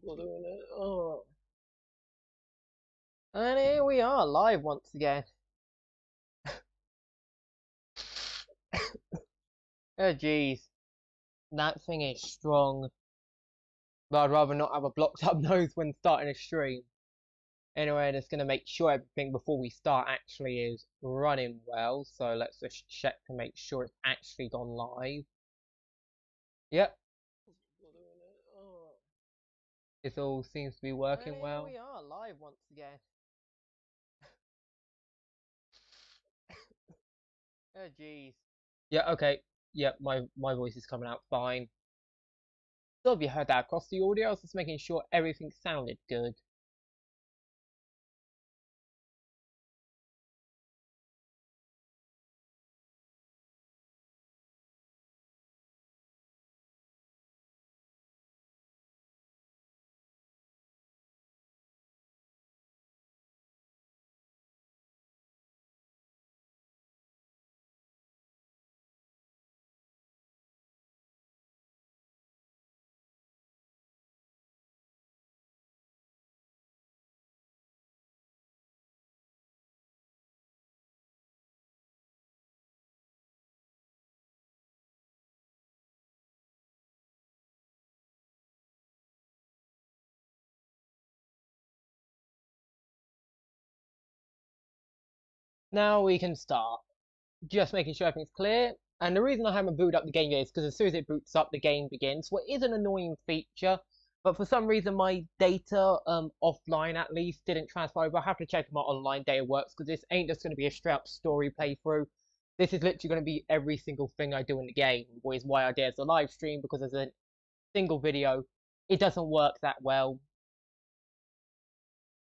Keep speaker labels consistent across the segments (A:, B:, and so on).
A: We're doing it. Oh. And here we are, live once again. Oh jeez, that thing is strong. But I'd rather not have a blocked up nose when starting a stream. Anyway, I'm just gonna make sure everything before we start actually is running well. So let's just check to make sure it's actually gone live. Yep. It all seems to be working well. Here we are, live once again. Oh jeez. Yeah, okay. Yep, my voice is coming out fine. So if you heard that across the audio, I was just making sure everything sounded good. Now we can start. Just making sure everything's clear. And the reason I haven't booted up the game yet is because as soon as it boots up, the game begins. What is an annoying feature, but for some reason my data, offline at least, didn't transfer over. I have to check if my online data works, because this ain't just going to be a straight up story playthrough. This is literally going to be every single thing I do in the game, which is why I did as a live stream, because as a single video, it doesn't work that well.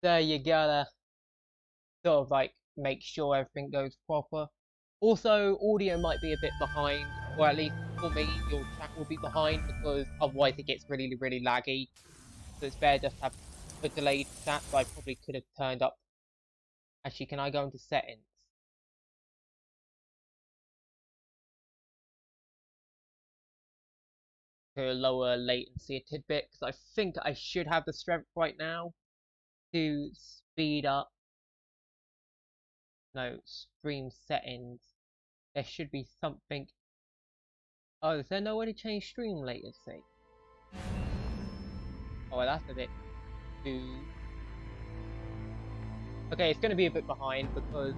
A: So you gotta sort of like make sure everything goes proper. Also, audio might be a bit behind, or at least for me, your chat will be behind, because otherwise it gets really, really laggy. So it's better just to have a delayed chat, so I probably could have turned up. Actually, can I go into settings? To lower latency a tidbit, because I think I should have the strength right now to speed up. No, stream settings. There should be something. Oh, is there no way to change stream latency? Oh, well, that's a bit too... Okay, it's gonna be a bit behind because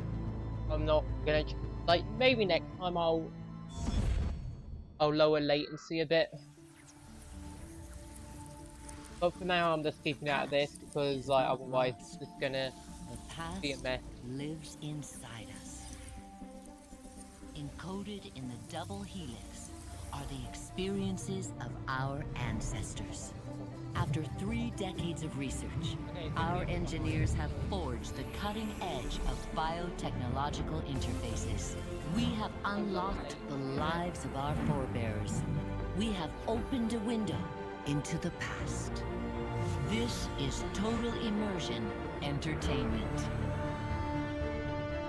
A: I'm not gonna... Like, maybe next time I'll lower latency a bit. But for now, I'm just keeping out of this because, like, otherwise it's just gonna be a mess.
B: Lives inside us. Encoded in the double helix are the experiences of our ancestors. After 3 decades of research, our engineers have forged the cutting edge of biotechnological interfaces. We have unlocked the lives of our forebears. We have opened a window into the past. This is total immersion entertainment.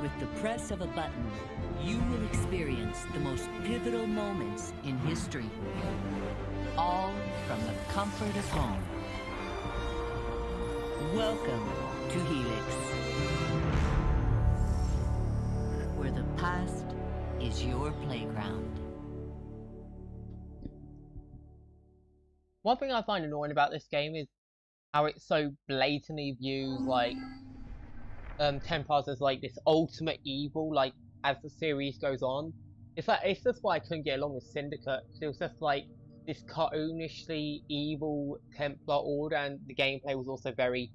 B: With the press of a button, you will experience the most pivotal moments in history. All from the comfort of home. Welcome to Helix, where the past is your playground.
A: One thing I find annoying about this game is how it so blatantly views, like, Templars as, like, this ultimate evil, like, as the series goes on. It's just why I couldn't get along with Syndicate. It was just, like, this cartoonishly evil Templar order, and the gameplay was also very...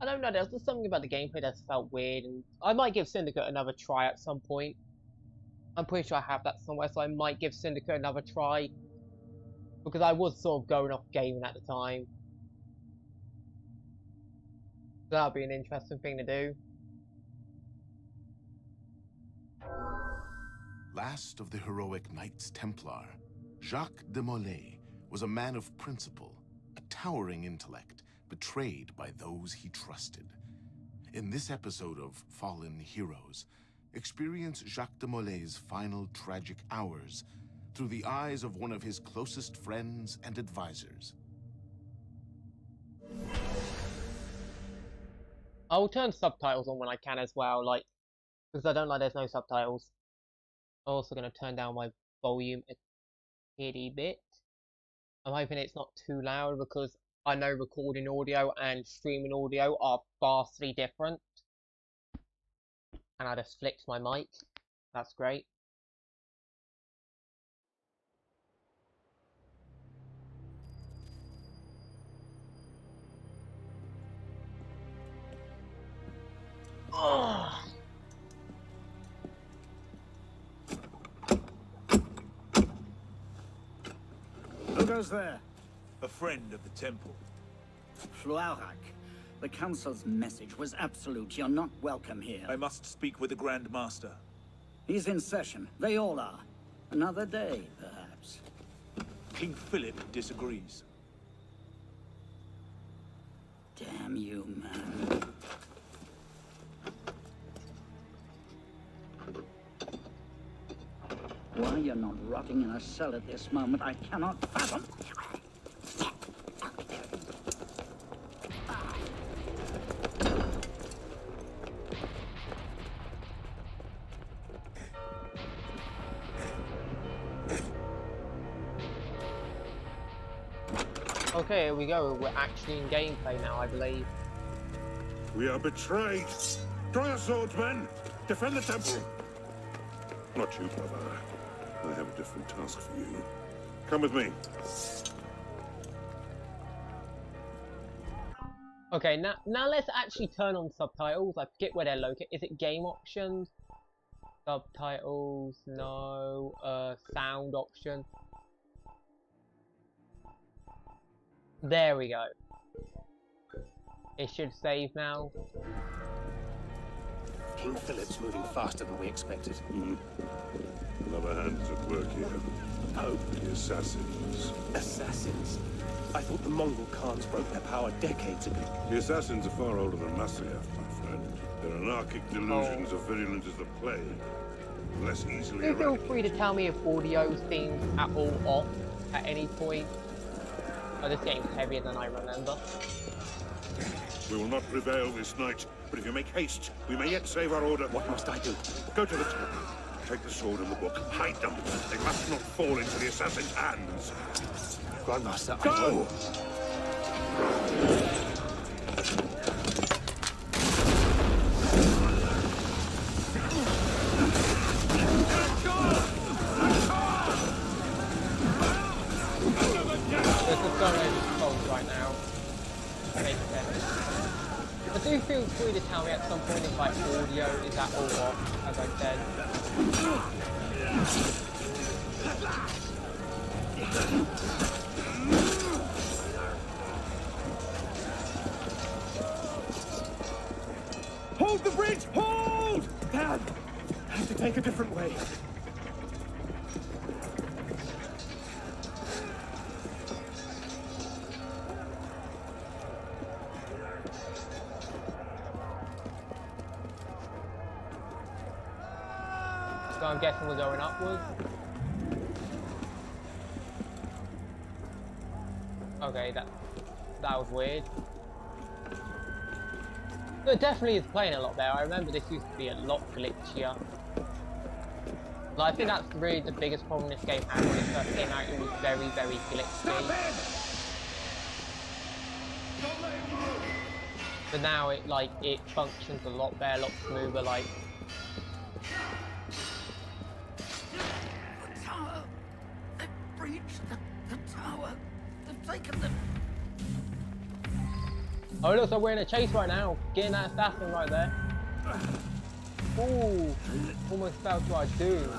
A: I don't know, there was just something about the gameplay that felt weird, and I might give Syndicate another try at some point. I'm pretty sure I have that somewhere, so I might give Syndicate another try. Because I was sort of going off gaming at the time. So that'll be an interesting thing to do.
C: Last of the heroic Knights Templar, Jacques de Molay was a man of principle, a towering intellect, betrayed by those he trusted. In this episode of Fallen Heroes, experience Jacques de Molay's final tragic hours through the eyes of one of his closest friends and advisors.
A: I'll turn subtitles on when I can as well, like, because I don't like there's no subtitles. I'm also going to turn down my volume a kitty bit. I'm hoping it's not too loud because I know recording audio and streaming audio are vastly different. And I just flicked my mic. That's great. Ugh.
D: Who goes there?
E: A friend of the temple.
D: Fluarak. The Council's message was absolute. You're not welcome here.
E: I must speak with the Grand Master.
D: He's in session. They all are. Another day, perhaps.
E: King Philip disagrees.
D: Damn you, man. Why you're not rotting in a cell at this moment, I cannot fathom.
A: Okay, here we go. We're actually in gameplay now, I believe.
F: We are betrayed. Draw your swords, men. Defend the temple. Not you, brother. I have a different task for you. Come with me.
A: Okay, now let's actually turn on subtitles. I forget where they're located. Is it game options? Subtitles? No. Sound option. There we go. It should save now.
G: King Philip's moving faster than we expected.
F: Another hand is at work here.
G: Oh,
F: The assassins.
G: assassins. I thought the Mongol Khans broke their power decades ago.
F: The assassins are far older than Masyaf, my friend. Their anarchic delusions are virulent as the plague. Less easily
A: Do feel
F: eradicated.
A: free to tell me if audio seems at all off at any point. Oh, this game's heavier than I remember.
F: We will not prevail this night, but if you make haste, we may yet save our order.
G: What must I do?
F: Go to the temple. Take the sword and the book. Hide them. They must not fall into the assassin's hands.
G: Grandmaster, I
F: Go!
G: will.
A: This is going over cold right now. Makes sense. But do feel free to tell me at some point if like audio is at all off, as I said.
G: Hold the bridge! Hold! Dad! I have to take a different way.
A: So I'm guessing we're going upwards. Okay, that was weird. But it definitely is playing a lot better. I remember this used to be a lot glitchier. Like, I think that's really the biggest problem this game had when it first came out. It was very, very glitchy. But now it functions a lot better, a lot smoother. Like,
D: The tower! They've breached the tower! They've taken the...
A: oh, it looks like we're in a chase right now. Getting that assassin right there. Ooh, almost fell to our doom.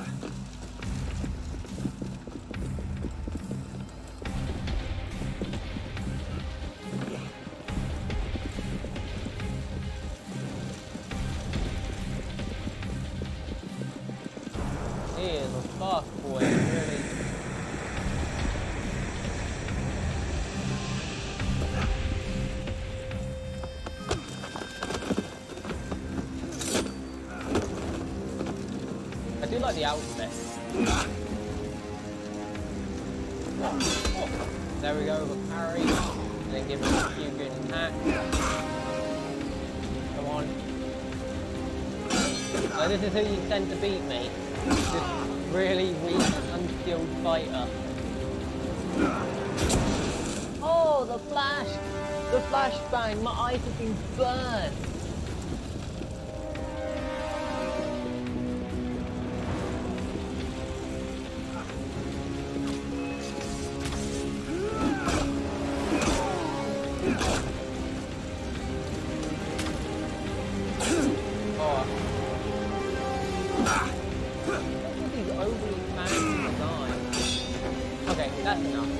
A: He is a fast boy, really. I do like the outfit. There we go, with a parry. And then give him a few good attacks. Come So this is who you send to beat me. This really weak, unskilled fighter. Oh, the flash! The flashbang! My eyes have been burned! Okay, that's enough.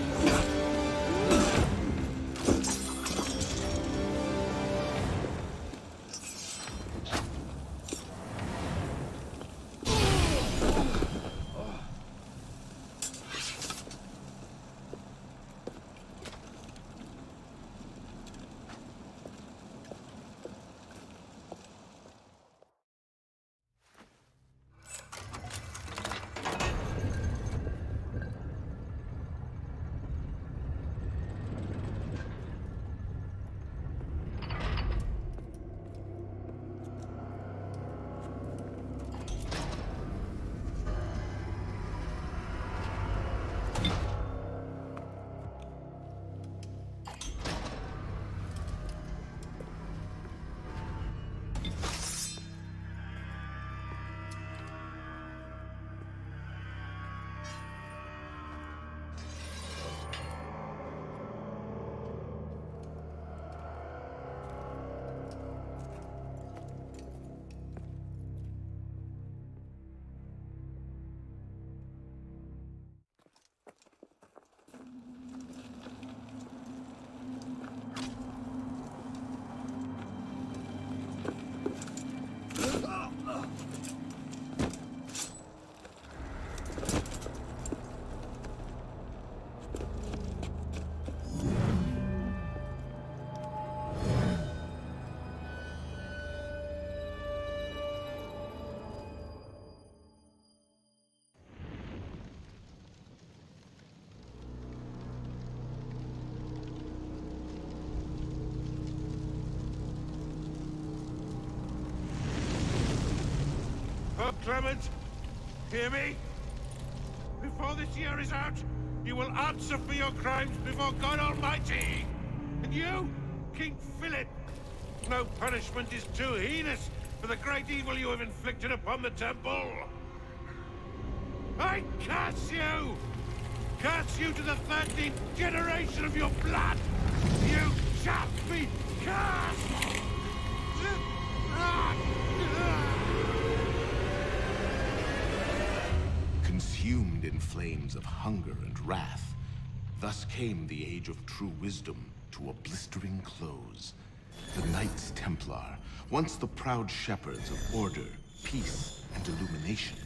F: Pope Clement, hear me? Before this year is out, you will answer for your crimes before God Almighty! And you, King Philip, no punishment is too heinous for the great evil you have inflicted upon the temple! I curse you! Curse you to the 13th generation of your blood! You shall be cursed!
C: Consumed in flames of hunger and wrath, thus came the age of true wisdom to a blistering close. The Knights Templar, once the proud shepherds of order, peace, and illumination,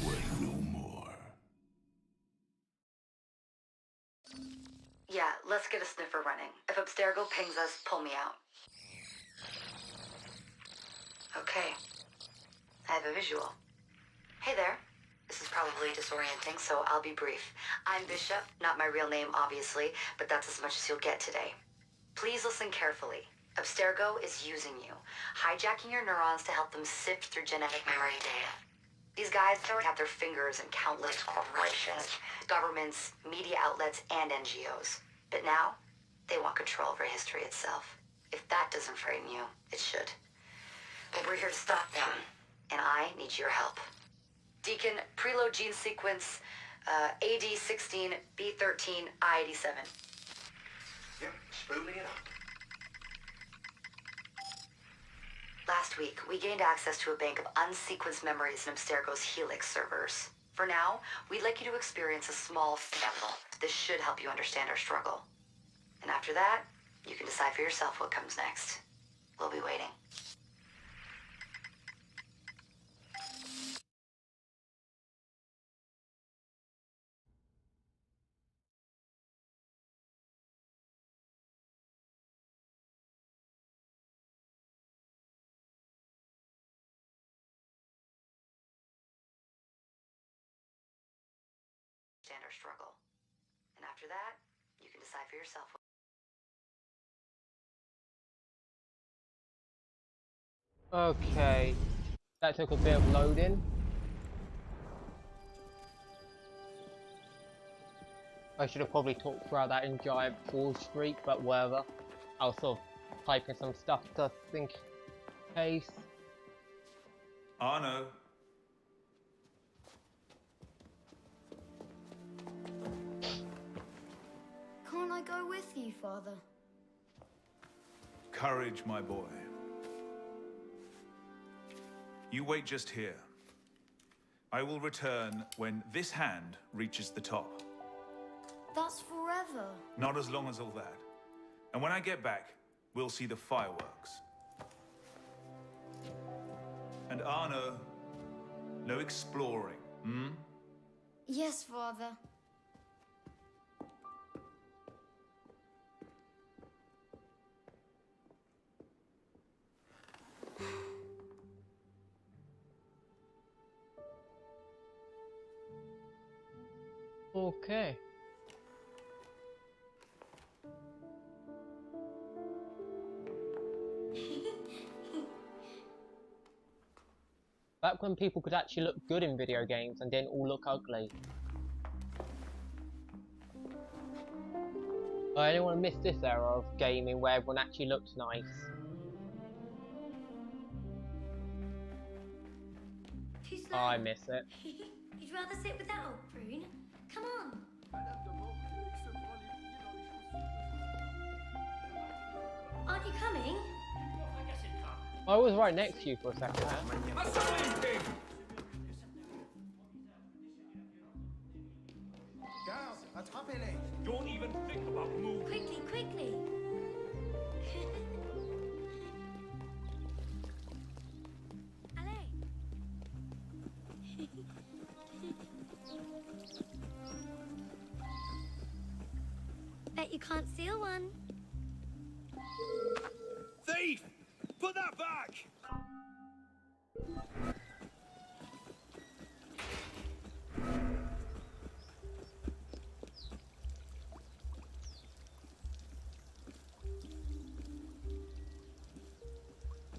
C: were no more.
H: Yeah, let's get a sniffer running. If Abstergo pings us, pull me out. Okay. I have a visual. Hey there. This is probably disorienting, so I'll be brief. I'm Bishop, not my real name, obviously, but that's as much as you'll get today. Please listen carefully. Abstergo is using you, hijacking your neurons to help them sift through genetic memory data. These guys already have their fingers in countless corporations, governments, media outlets, and NGOs. But now, they want control over history itself. If that doesn't frighten you, it should. But we're here to stop them, and I need your help. Deacon, preload gene sequence AD16, B13, I87.
I: Yep, spooling it up.
H: Last week, we gained access to a bank of unsequenced memories in Abstergo's Helix servers. For now, we'd like you to experience a small sample. This should help you understand our struggle. And after that, you can decide for yourself what comes next. We'll be waiting. Understand our struggle. And after that, you can decide for yourself.
A: Okay. That took a bit of loading. I should have probably talked throughout that in Giant Fall Streak, but whatever. I was sort of typing some stuff just in case.
E: Arno.
J: Can't I go with you, Father?
E: Courage, my boy. You wait just here. I will return when this hand reaches the top.
J: That's forever.
E: Not as long as all that. And when I get back, we'll see the fireworks. And Arno, no exploring, hmm?
J: Yes, Father.
A: Okay. Back when people could actually look good in video games and didn't all look ugly. I don't want to miss this era of gaming where everyone actually looked nice.
K: Too slow.
A: Oh, I miss it.
K: You'd rather sit with that old prune? Come on. Aren't you coming?
A: I was right next to you for a second there.
F: Don't even think about moving.
K: Quickly, quickly. Allez. Bet you can't steal one.
F: Thief! Put that back!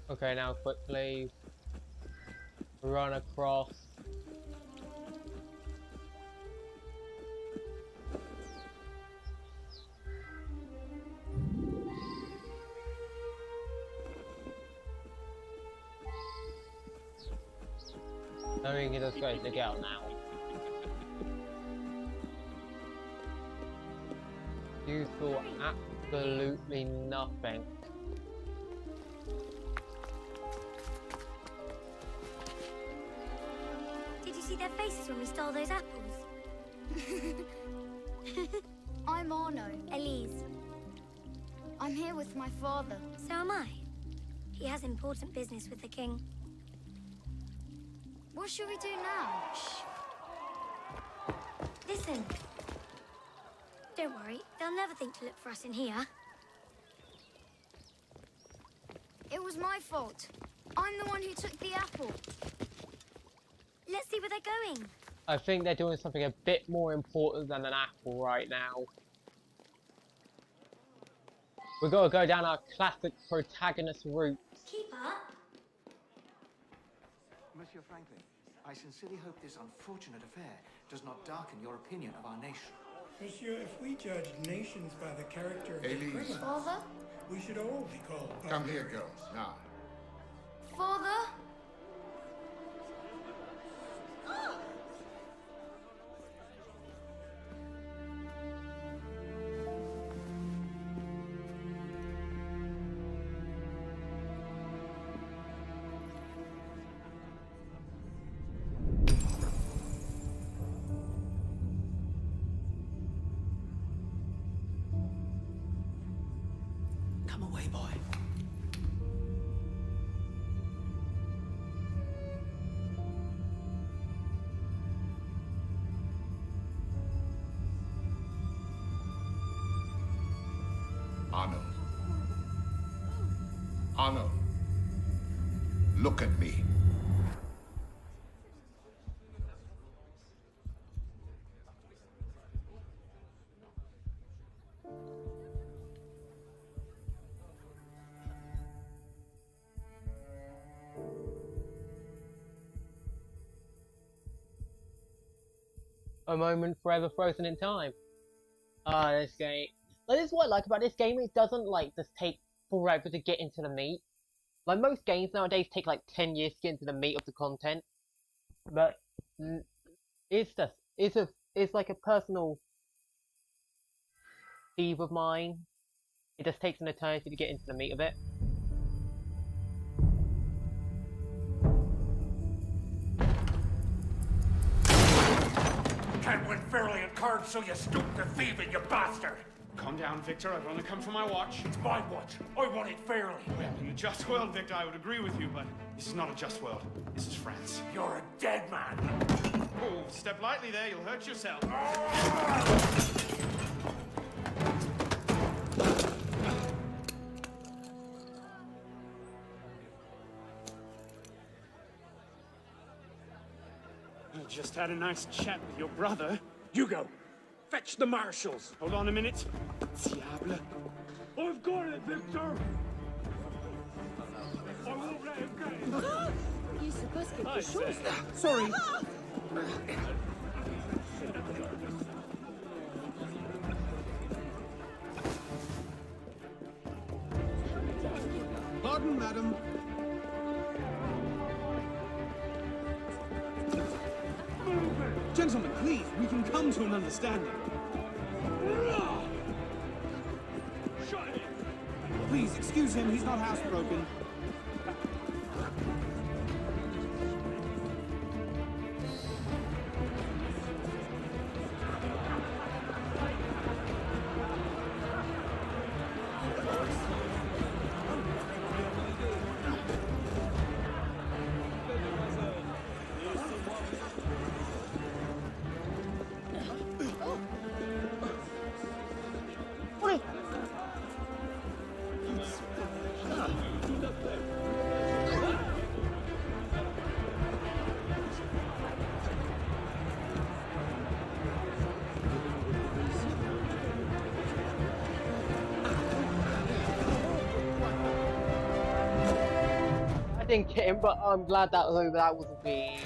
A: Okay, now quickly run across. I think he just goes to get out now. You saw absolutely nothing.
K: Did you see their faces when we stole those apples?
J: I'm Arno.
K: Elise.
J: I'm here with my father.
K: So am I. He has important business with the king.
J: What should we do now?
K: Shh. Listen. Don't worry, they'll never think to look for us in here.
J: It was my fault. I'm the one who took the apple.
K: Let's see where they're going.
A: I think they're doing something a bit more important than an apple right now. We've got to go down our classic protagonist route.
K: Keep up.
I: Monsieur Franklin, I sincerely hope this unfortunate affair does not darken your opinion of our nation.
L: Monsieur, if we judge nations by the character of the
M: Elise.
L: criminals,
J: Father?
L: we should all be called.
M: Come here, girls, now.
J: Father?
I: Come away, boy.
M: Arno. Arno. Look at me.
A: A moment forever frozen in time. Ah, this game. Like, this is what I like about this game. It doesn't like just take forever to get into the meat. Like most games nowadays take like 10 years to get into the meat of the content. But it's like a personal peeve of mine. It just takes an eternity to get into the meat of it.
F: Can't win fairly at cards, so you stoop to thieving, you bastard!
N: Calm down, Victor. I've only come for my watch.
F: It's my watch. I want it fairly.
N: Well, in a just world, Victor, I would agree with you, but this is not a just world. This is France.
F: You're a dead man.
N: Oh, step lightly there. You'll hurt yourself. I just had a nice chat with your brother.
F: Hugo, fetch the marshals.
N: Hold on a minute. Diable.
F: I've got it, Victor. I won't let him get it.
O: Il se passe quelque chose.
N: Sorry.
G: Pardon, madam. Gentlemen, please, we can come to an understanding.
F: Shut it!
G: Please, excuse him, he's not housebroken.
A: I didn't get him, but I'm glad that was over. That wasn't me.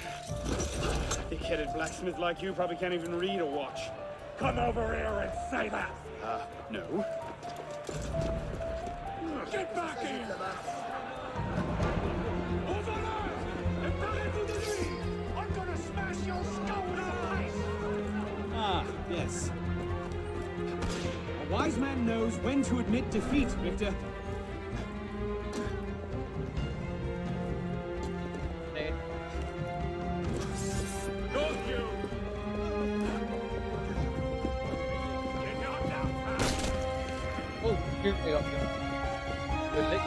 N: Thick-headed blacksmith like you probably can't even read a watch.
F: Come over here and say that.
N: No.
F: Get back here! Over there! Emparez-vous de lui! I'm gonna smash your skull in the face!
G: Ah, yes. A wise man knows when to admit defeat, Victor.
F: Don't you! Get knocked out, pal!
A: Oh, shoot, they got me. Good lick.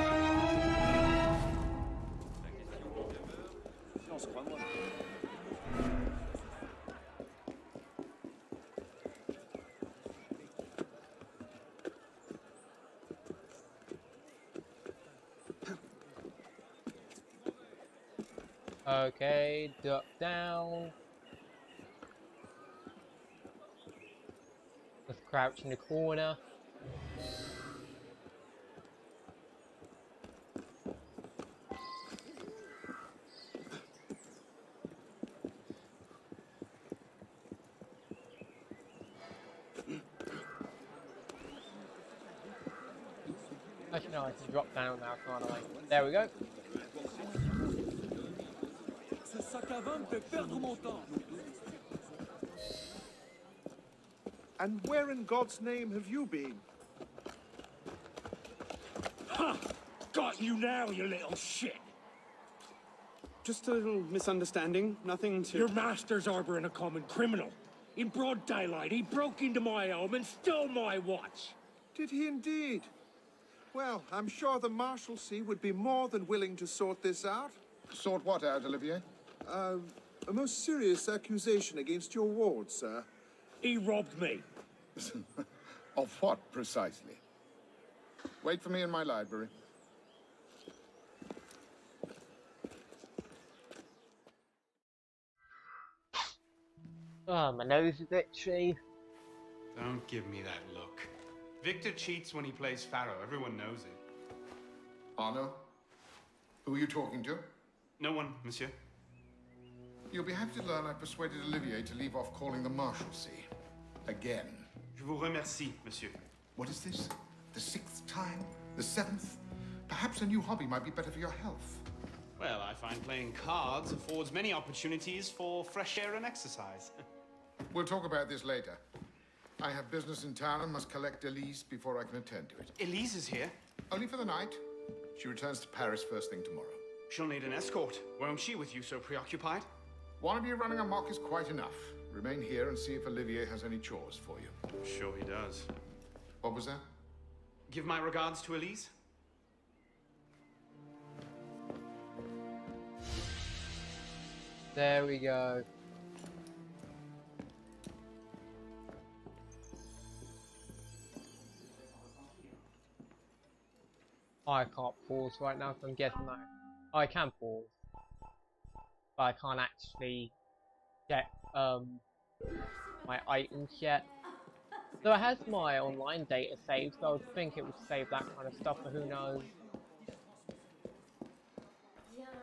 A: Okay, duck down. Let's crouch in the corner. Actually, no, I can drop down now, can't I? There we go.
F: And where in God's name have you been? Ha! Got you now, you little shit!
N: Just a little misunderstanding. Nothing to...
F: Your master's harboring a common criminal. In broad daylight, he broke into my home and stole my watch.
P: Did he indeed? Well, I'm sure the Marshalsea would be more than willing to sort this out.
M: Sort what out, Olivier?
P: A most serious accusation against your ward, sir.
F: He robbed me.
M: Of what, precisely? Wait for me in my library.
A: Oh, my nose is itchy.
N: Don't give me that look. Victor cheats when he plays Pharaoh. Everyone knows it.
M: Arno? Who are you talking to?
N: No one, monsieur.
M: You'll be happy to learn I persuaded Olivier to leave off calling the Marshalsea. Again.
N: Je vous remercie, monsieur.
M: What is this? The 6th time? The 7th? Perhaps a new hobby might be better for your health.
N: Well, I find playing cards affords many opportunities for fresh air and exercise.
M: We'll talk about this later. I have business in town and must collect Elise before I can attend to it.
N: Elise is here?
M: Only for the night. She returns to Paris first thing tomorrow.
N: She'll need an escort. Won't she, with you so preoccupied?
M: One of you running amok is quite enough. Remain here and see if Olivier has any chores for you.
N: Sure he does.
M: What was that?
N: Give my regards to Elise.
A: There we go. I can't pause right now, so I'm guessing that I can pause, but I can't actually get my items yet. So it has my online data saved, so I would think it would save that kind of stuff, but who knows.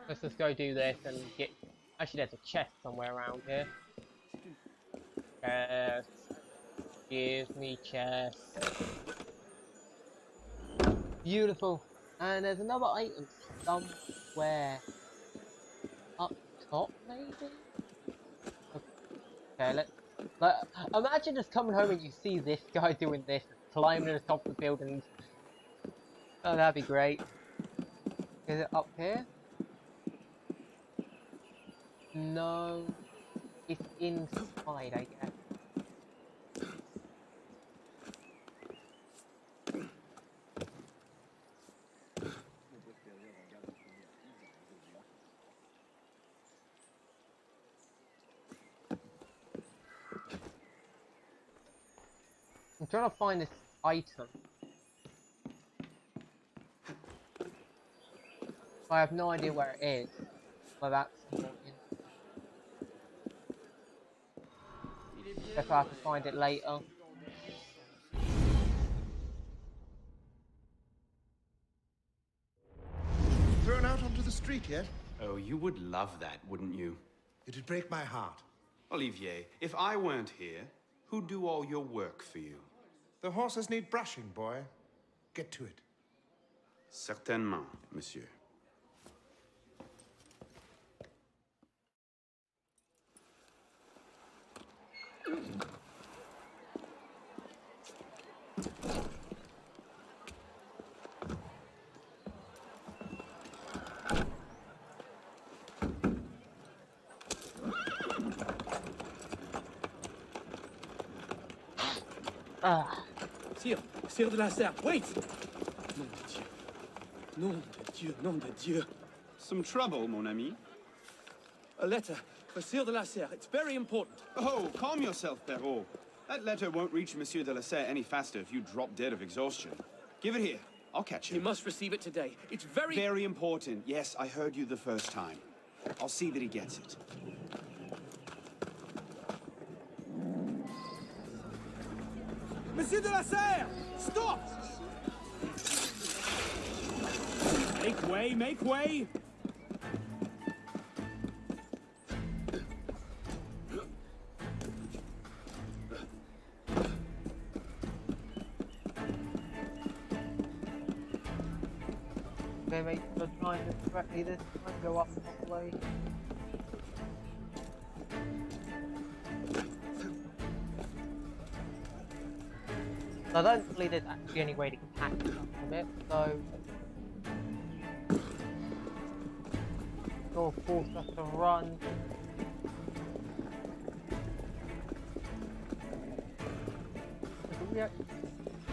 A: Let's just go do this and get... Actually, there's a chest somewhere around here. Chest. Give me chest. Beautiful. And there's another item somewhere up top, maybe? Okay, let's... imagine just coming home and you see this guy doing this, climbing to the top of the building. Oh, that'd be great. Is it up here? No. It's inside, I guess. I'm trying to find this item. I have no idea where it is. Well, that's important. Guess I have to find it later.
P: Thrown out onto the street yet?
N: Oh, you would love that, wouldn't you?
P: It'd break my heart.
N: Olivier, if I weren't here, who'd do all your work for you?
P: The horses need brushing, boy. Get to it.
N: Certainement, monsieur.
G: Sire de la Serre, wait! Nom de Dieu. Nom de Dieu, nom de Dieu.
N: Some trouble, mon ami?
G: A letter for Sire de la Serre. It's very important.
N: Oh, calm yourself, Perrault. That letter won't reach Monsieur de la Serre any faster if you drop dead of exhaustion. Give it here. I'll catch him.
G: You must receive it today. It's very...
N: Very important. Yes, I heard you the first time. I'll see that he gets it.
G: Monsieur de la Serre! Stop! Make way, make way!
A: Okay, make sure to try this correctly this time, go up properly. I don't believe there's actually any way to catch up from it, so it'll force us to run.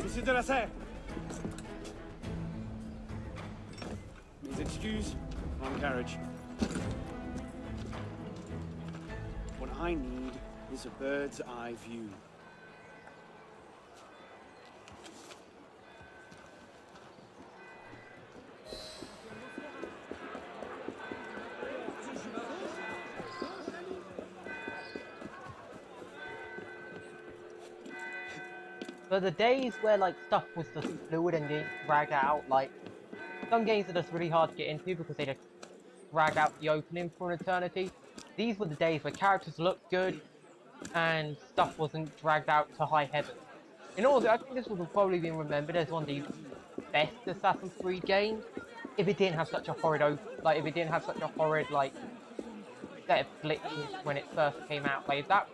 G: Monsieur de la Serre! Mes excuses, wrong carriage. What I need is a bird's eye view.
A: But the days where like stuff was just fluid and didn't drag out, like some games are just really hard to get into because they just drag out the opening for an eternity. these were the days where characters looked good and stuff wasn't dragged out to high heaven. In order, I think this would have probably been remembered as one of the best Assassin's Creed games if it didn't have such a horrid like set of glitches when it first came out. Like if that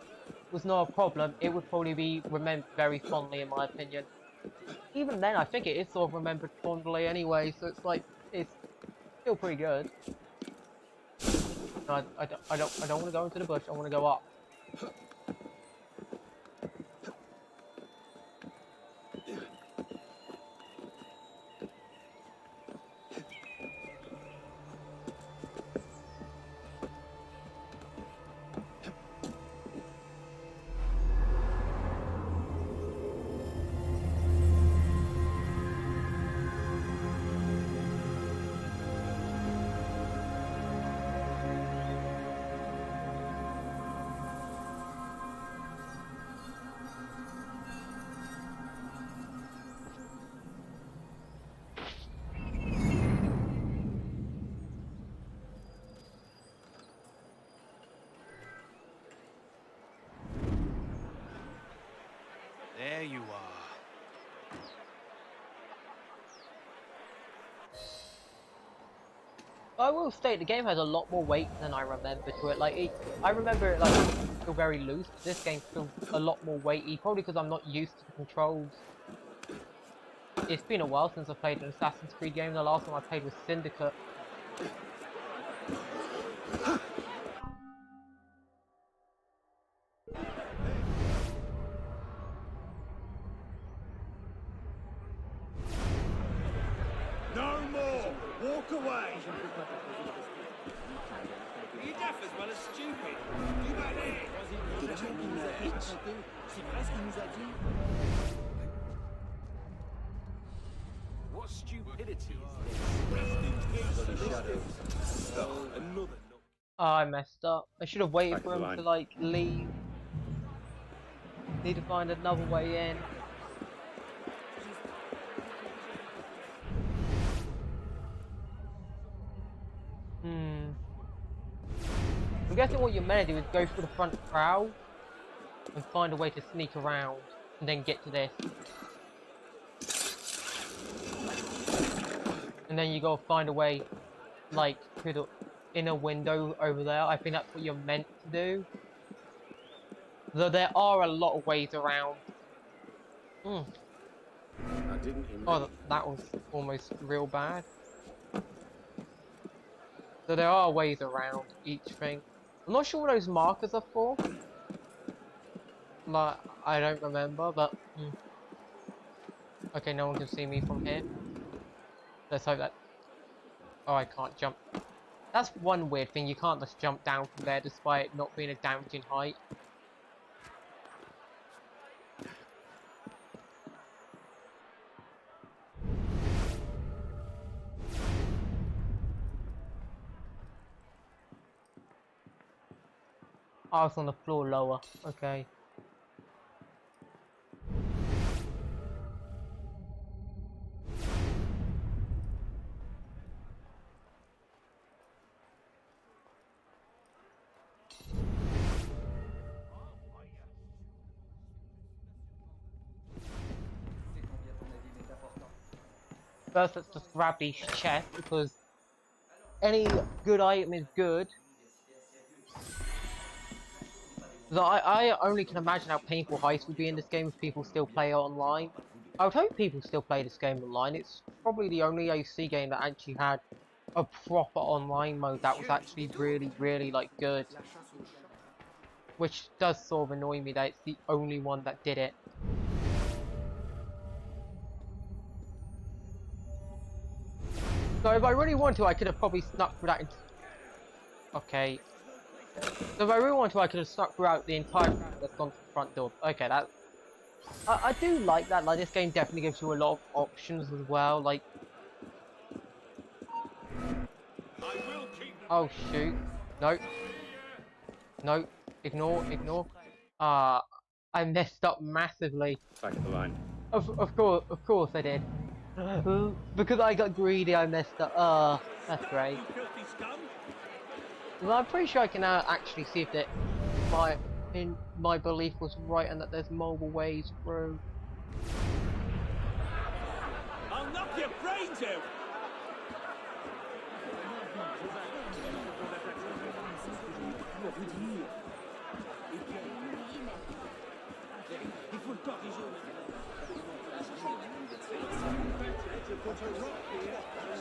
A: was not a problem, it would probably be remembered very fondly in my opinion. Even then, I think it is sort of remembered fondly anyway, so it's like, it's still pretty good. No, I don't want to go into the bush, I want to go up.
Q: There you are.
A: I will state the game has a lot more weight than I remember to it. Like, I remember it like still very loose. But this game feels a lot more weighty, probably because I'm not used to the controls. It's been a while since I played an Assassin's Creed game. The last one I played was Syndicate.
F: No more! Walk away! Are you deaf as well as stupid? Do that here!
Q: What stupidity is this? Oh, another.
A: Oh, I messed up. I should have waited for him to like leave. Need to find another way in. I'm guessing what you're meant to do is go through the front prow and find a way to sneak around and then get to this. And then you gotta find a way like through the inner window over there. I think that's what you're meant to do. Though there are a lot of ways around. Oh, that was almost real bad. So there are ways around each thing. I'm not sure what those markers are for. Like, I don't remember, but... Okay, no one can see me from here. Let's hope that... Oh, I can't jump. That's one weird thing, you can't just jump down from there despite it not being a damaging height. Oh, it's on the floor lower. Okay. First, let's just grab these chests because any good item is good. So I only can imagine how painful heists would be in this game if people still play it online. I would hope people still play this game online. It's probably the only AC game that actually had a proper online mode that was actually really like good. Which does sort of annoy me that it's the only one that did it. So if I really wanted to, I could have probably snuck through that into... Okay. So if I really wanted to, I could have snuck throughout the entire route that's gone to the front door. Okay, that... I do like that. Like, this game definitely gives you a lot of options as well. Like... Oh, shoot. No. No. Ignore. I messed up massively.
G: Back at the line.
A: Of course I did. Because I got greedy, I messed up. That's great. Well, I'm pretty sure I can actually see if that my belief was right and that there's multiple ways through.
F: I'll knock your brains out!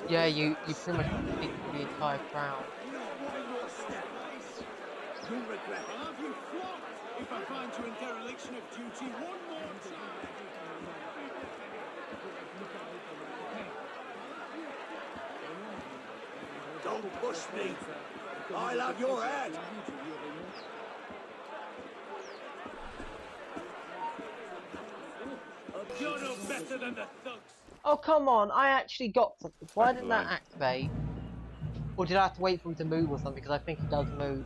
A: Yeah, you pretty much beat the entire crowd.
F: You'll regret. I'll have you flogged if I find you in dereliction of duty one more time. Don't push me. I'll have your head. You're no better than the thugs.
A: Oh come on! I actually got something. Why didn't that activate? Or did I have to wait for him to move or something? Because I think he does move.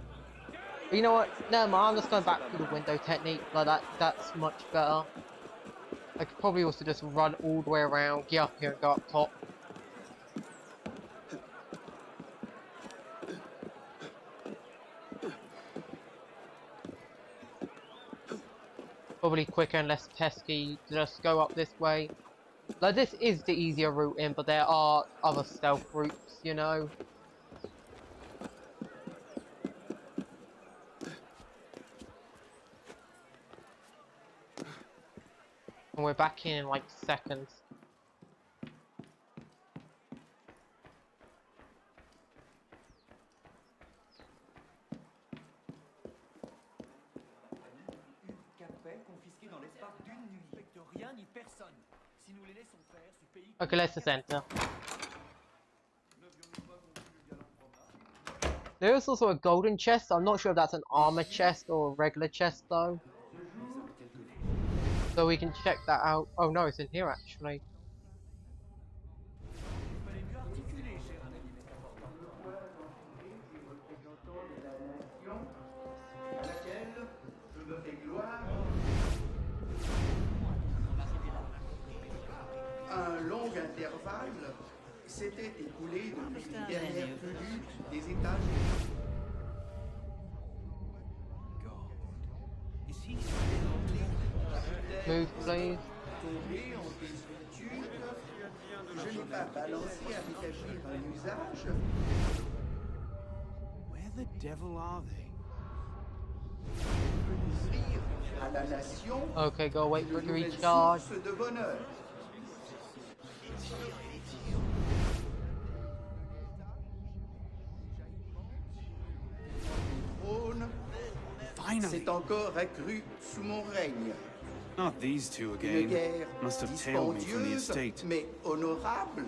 A: But you know what? Never mind. I'm just going back to the window technique. Like that. That's much better. I could probably also just run all the way around, get up here, and go up top. Probably quicker and less pesky to just go up this way. Like, this is the easier route in, but there are other stealth routes, you know. And we're back in like seconds. Okay, let's just enter. There is also a golden chest. I'm not sure if that's an armor chest or a regular chest though. So we can check that out. Oh no, it's in here actually.
R: Un long intervalle s'était écoulé depuis les dernières pluies des étages.
A: Move, please.
R: Tombé en désuétude, je n'ai pas balancé à rétablir un usage.
N: Where the devil are they?
R: Ouvrir à la nation.
A: Okay, go wait for it to recharge.
R: De bonheur. C'est encore accru sous mon règne.
N: Not these two
R: Une
N: again.
R: guerre
N: Must have tailed me from the
R: dispendieuse,
N: estate.
R: mais honorable,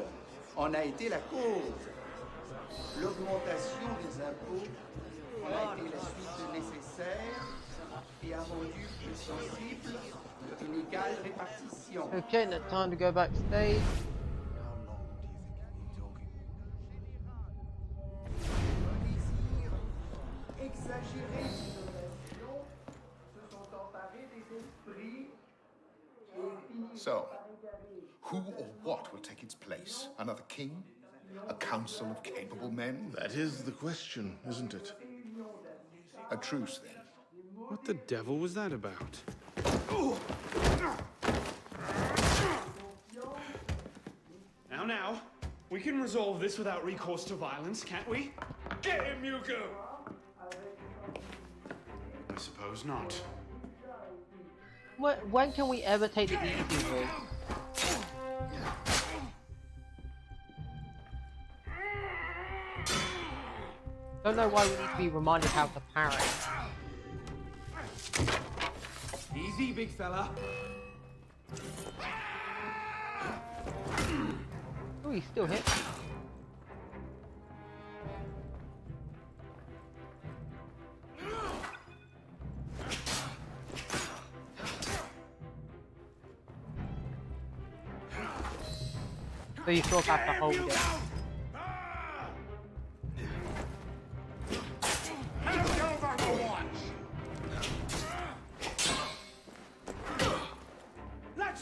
R: en a été la cause. L'augmentation des impôts en a été la suite nécessaire et a rendu plus sensible une égale répartition.
A: Okay, now time to go backstage.
R: Exagéré d'innovation se sont emparés des esprits et finiront
M: So, who or what will take its place? Another king? A council of capable men?
C: That is the question, isn't it?
M: A truce, then.
N: What the devil was that about? Now, we can resolve this without recourse to violence, can't we?
F: Get him, Hugo!
N: I suppose not.
A: When can we ever take the easy route? Don't know why we need to be reminded how to parry.
N: Easy, big fella.
A: Oh, he still hit. So you still have to hold it.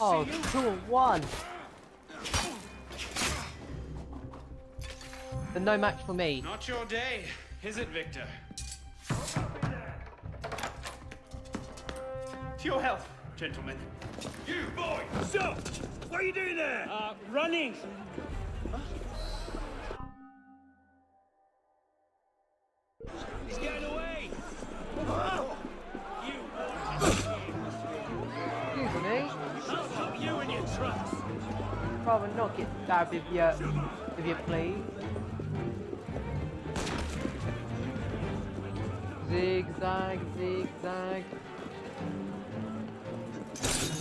A: Oh, 2-1. But no match for me.
N: Not your day. Is it, Victor? To your health, gentlemen.
F: You, boy!
G: Stop! What are you doing there? Running! He's getting away!
A: Excuse me.
G: I'll stop you in your tracks!
A: Rather not get stabbed if you please. Zigzag, zigzag.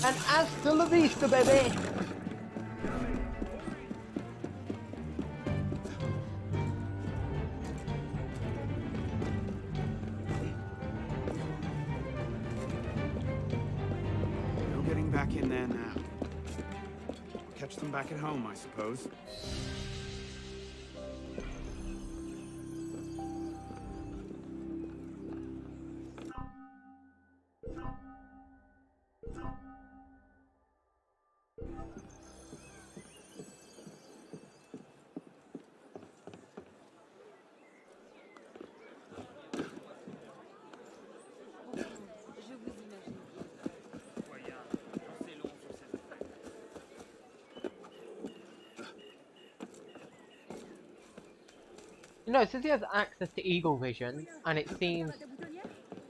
A: And hasta la vista, baby!
N: No getting back in there now. Catch them back at home, I suppose.
A: You know, since he has access to eagle vision, and it seems,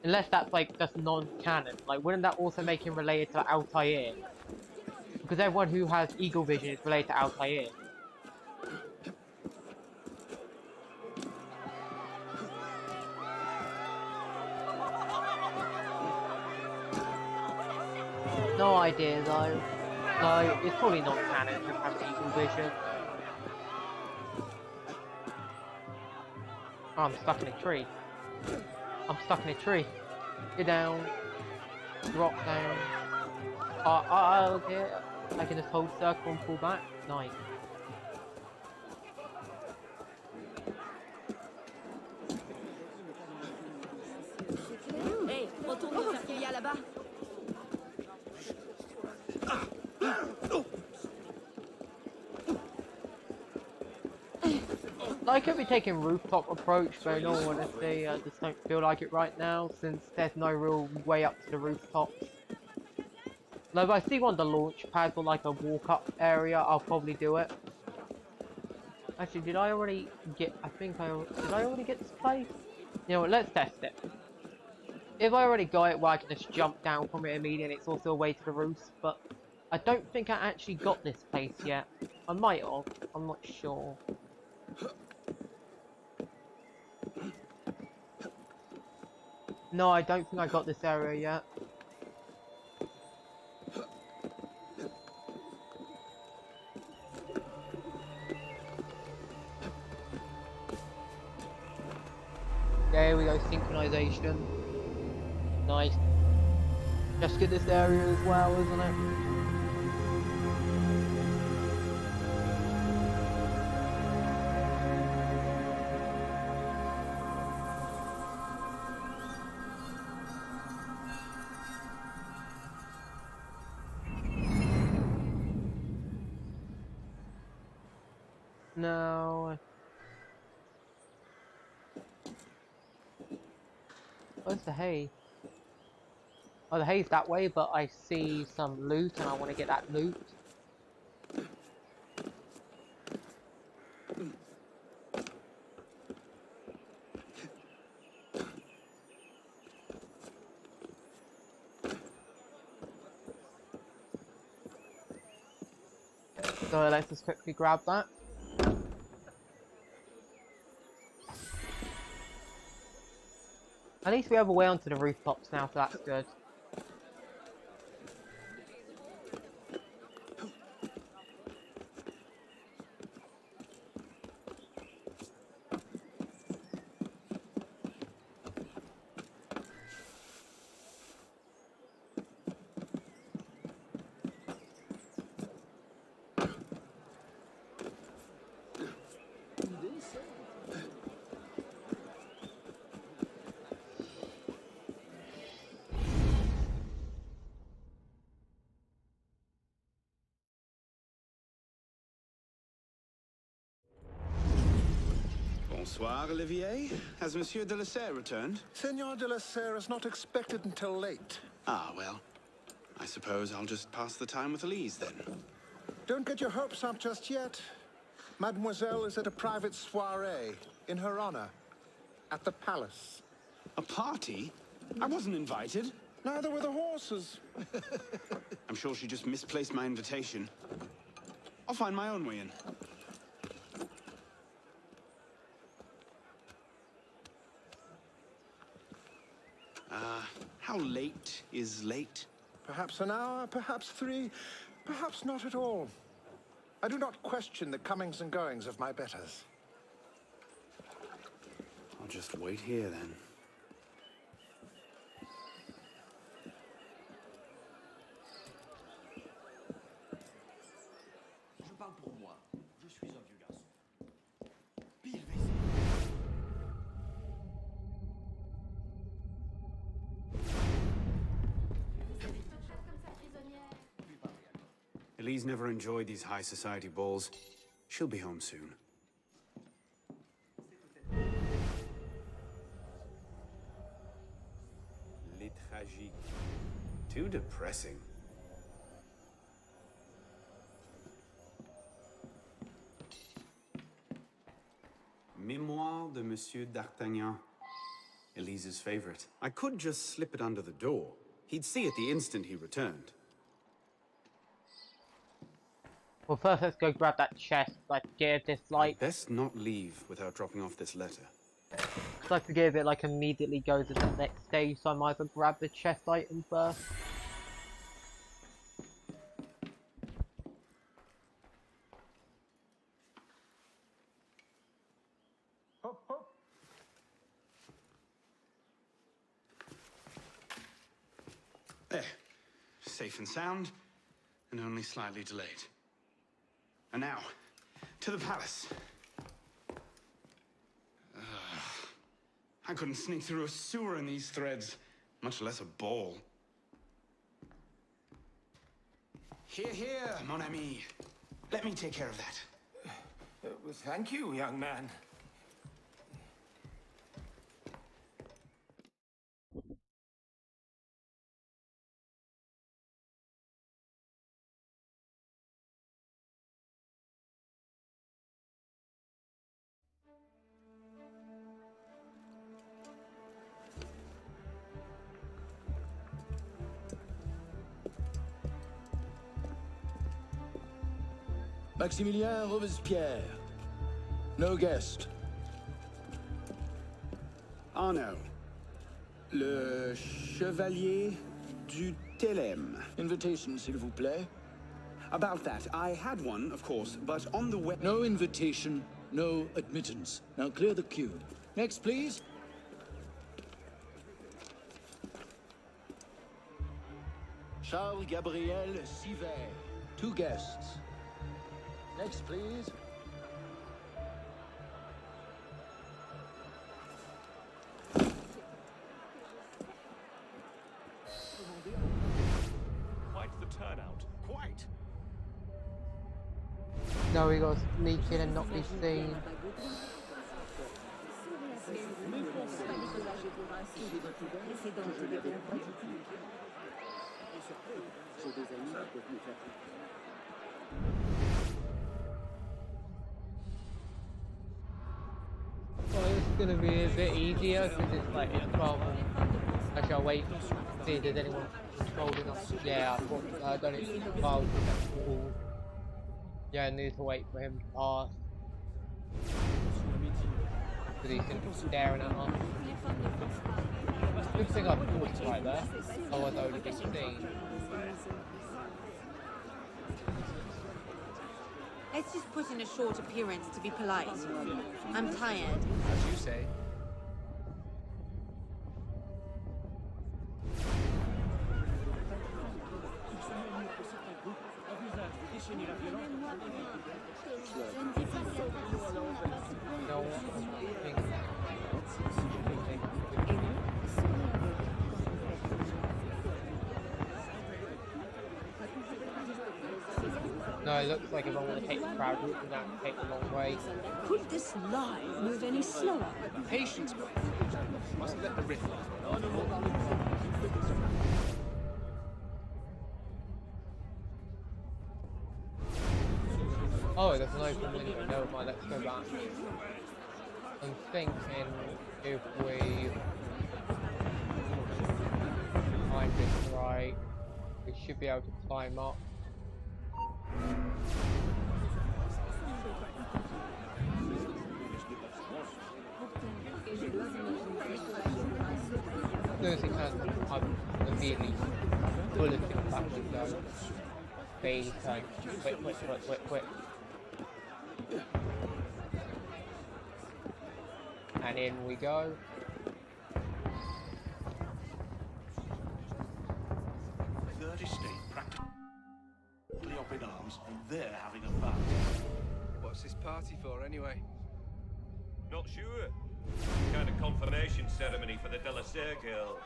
A: unless that's like just non-canon, like wouldn't that also make him related to Altair? Because everyone who has eagle vision is related to Altair. No idea though. No, it's probably not canon to have eagle vision. Oh, I'm stuck in a tree. I'm stuck in a tree. Get down. Drop down. Okay. I can just hold circle and pull back. Nice.
O: Hey, retourne te faire qu'il y a là-bas.
A: I could be taking rooftop approach, but in all honesty, I just don't feel like it right now, since there's no real way up to the rooftops. Though if I see one of the launch pads or like a walk-up area, I'll probably do it. Actually, did I already get... did I already get this place? You know what, let's test it. If I already got it where I can just jump down from it immediately, it's also a way to the roost, but I don't think I actually got this place yet. I might have, I'm not sure. No, I don't think I got this area yet. There we go, synchronization. Nice. Just get this area as well, isn't it? No. Where's the hay? Oh, the hay's that way, but I see some loot and I want to get that loot. So let's just quickly grab that. At least we have a way onto the rooftops now, so that's good.
N: Bonsoir, Olivier. Has Monsieur de la Serre returned?
P: Senor de la Serre is not expected until late.
N: Ah, well. I suppose I'll just pass the time with Elise, then.
P: Don't get your hopes up just yet. Mademoiselle is at a private soiree, in her honor, at the palace.
N: A party? I wasn't invited.
P: Neither were the horses.
N: I'm sure she just misplaced my invitation. I'll find my own way in. How late is late?
P: Perhaps an hour, perhaps 3, perhaps not at all. I do not question the comings and goings of my betters.
N: I'll just wait here, then.
R: Je parle pour moi. Je suis un vieux garçon. Pile
N: Elise never enjoyed these high society balls. She'll be home soon. Les tragiques. Too depressing. Memoir de Monsieur d'Artagnan. Elise's favorite. I could just slip it under the door. He'd see it the instant he returned.
A: Well, first let's go grab that chest. Like, give this like.
N: Best not leave without dropping off this letter.
A: Cause I forget it like immediately goes to the next stage, so I might as well grab the chest item first.
P: Hop, hop.
N: There. Safe and sound, and only slightly delayed. And now, to the palace. I couldn't sneak through a sewer in these threads, much less a ball. Here, here, mon ami. Let me take care of that.
P: Well, thank you, young man.
S: Maximilien Robespierre. No guest.
N: Arnaud. Le Chevalier du Télème.
S: Invitation, s'il vous plaît.
N: About that, I had one, of course, but on the way...
S: No invitation, no admittance. Now clear the queue. Next, please. Charles Gabriel Siver. 2 guests. Next, please.
Q: Quite the turnout. Quite.
A: No, we gotta sneak in and not be seen. Well, it's gonna be a bit easier because it's like it's 12. Actually, I'll wait to see if there's anyone controlling us. Yeah, I don't need to pass. Yeah, I need to wait for him to pass. Because he's gonna be staring at us. Good thing I paused right there. Otherwise I would have been seen.
T: Let's just put in a short appearance to be polite. I'm tired.
Q: As you say.
A: No, it looks like if I want to take the crowd route, I'm going to have to take the long way.
O: Could this line move any slower?
Q: Patience, mustn't let the rift.
A: Oh, there's an open window. Never mind, let's go back. I'm thinking if we find this right, we should be able to climb up. As soon as it turns, I'm immediately bulleting that window. They turn. Quick. And in we go.
F: Third estate practically up in arms, and they're having a fight.
Q: What's this party for, anyway?
U: Not sure. Kind of confirmation ceremony for the De La Serre girl.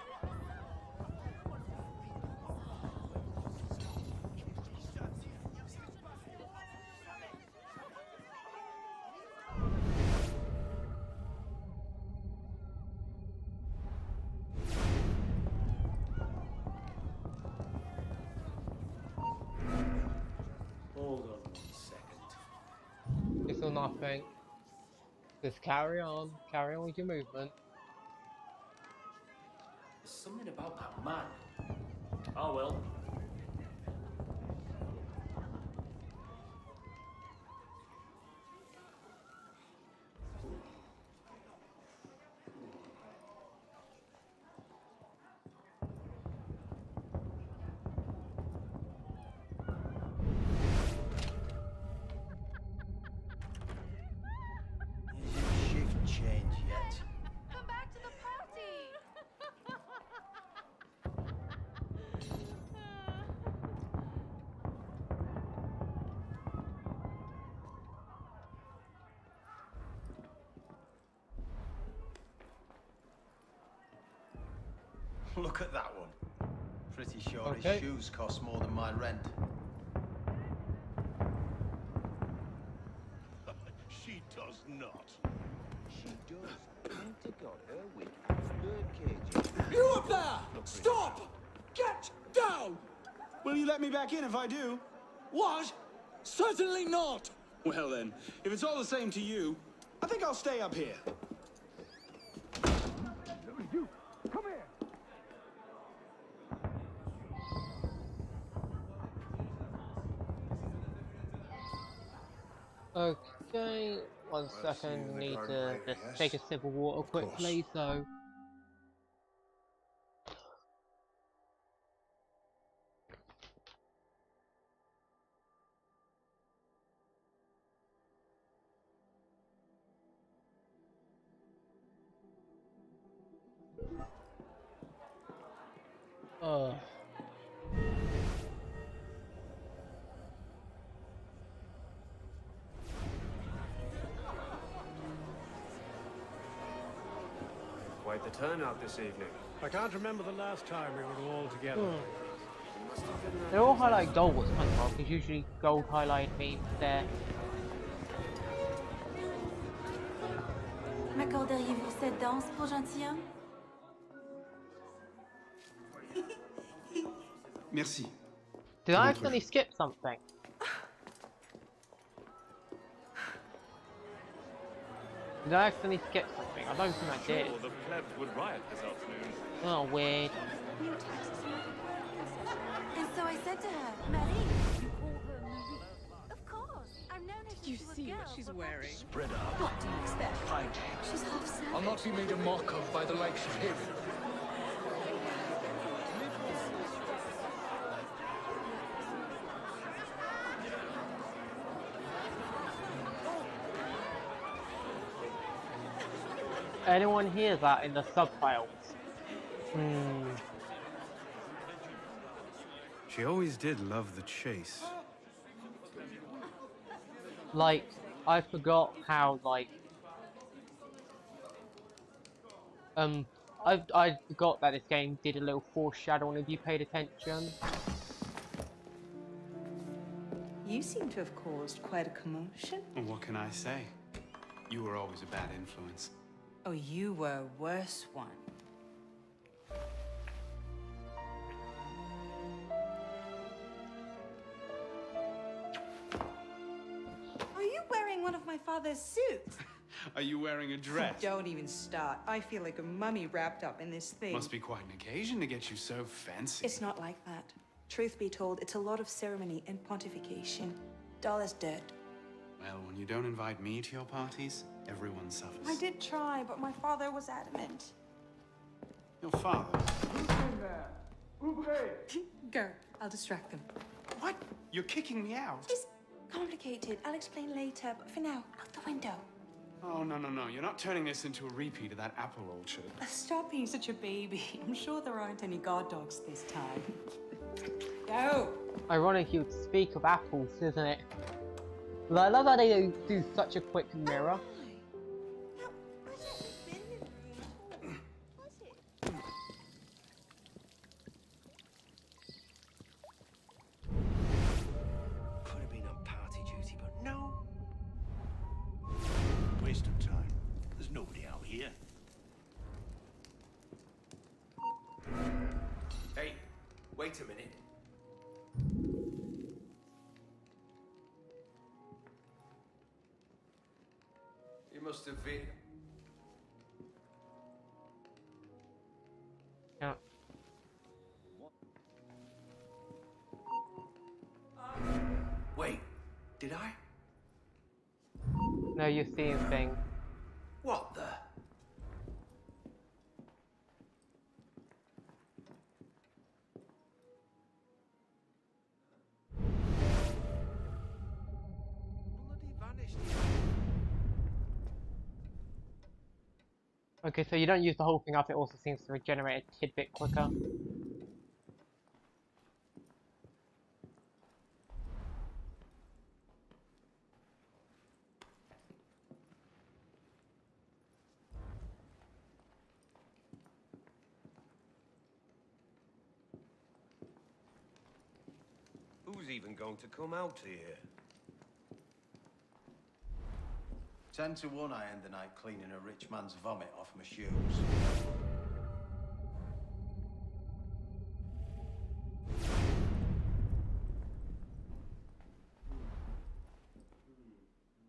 F: Hold on 1 second.
A: It's or nothing. Just carry on with your movement.
F: There's something about that man. Oh well. Change yet.
T: Come back to the party!
R: Look at that one. Pretty sure
A: Okay.
R: his shoes cost more than my rent.
F: She does not.
V: She does. Counter got her wig birdcage.
G: You up there! Stop! Get down!
N: Will you let me back in if I do?
G: What? Certainly not!
N: Well then, if it's all the same to you, I think I'll stay up here.
G: You, come here!
A: Okay, 1 second. Need to just take a sip of water quickly. So.
Q: Quite the turnout this evening.
L: I can't remember the last time we were all together.
A: They all highlight gold, what's kind of odd, because usually gold highlight means there.
T: M'accorderiez-vous cette danse pour gentilhomme?
N: Merci.
A: Did I accidentally skip something? Did I accidentally skip something? I don't think I did.
Q: Sure, the plebs would riot this afternoon.
A: Oh, weird.
T: And so I said to her, Marie. You call her Marie? Of course. I've known her since
O: You
T: she was a
O: see
T: girl,
O: what she's
T: but
O: wearing?
F: Spread out.
T: What do you expect? She's half savage.
S: I'll not be made a mock of by the likes of him.
A: Anyone hear that in the subtitles?
N: She always did love the chase.
A: Like, I forgot how, like... I forgot that this game did a little foreshadowing if you paid attention.
B: You seem to have caused quite a commotion.
N: Well, what can I say? You were always a bad influence.
B: Oh, you were a worse one. Are you wearing one of my father's suits?
N: Are you wearing a dress?
B: Don't even start. I feel like a mummy wrapped up in this thing.
N: Must be quite an occasion to get you so fancy.
B: It's not like that. Truth be told, it's a lot of ceremony and pontification. Dull as dirt.
N: Well, when you don't invite me to your parties, everyone suffers.
B: I did try, but my father was adamant.
N: Your father?
F: Who's in there? Ouvrez!
B: Go. I'll distract them.
N: What? You're kicking me out?
B: It's complicated. I'll explain later, but for now, out the window.
N: Oh, no, no, no. You're not turning this into a repeat of that apple orchard.
B: Stop being such a baby. I'm sure there aren't any guard dogs this time. Go!
A: Ironic you would speak of apples, isn't it? But I love how they do such a quick mirror.
V: Could have been on party duty, but no.
F: Waste of time. There's nobody out here.
V: Hey, wait a minute. You must have been.
A: Yeah.
V: Wait, did I?
A: No, you're seeing things.
V: What the? Bloody vanished.
A: Okay, so you don't use the whole thing up, it also seems to regenerate a tidbit quicker.
U: Who's even going to come out here?
D: 10 to 1 I end the night cleaning a rich man's vomit off my shoes.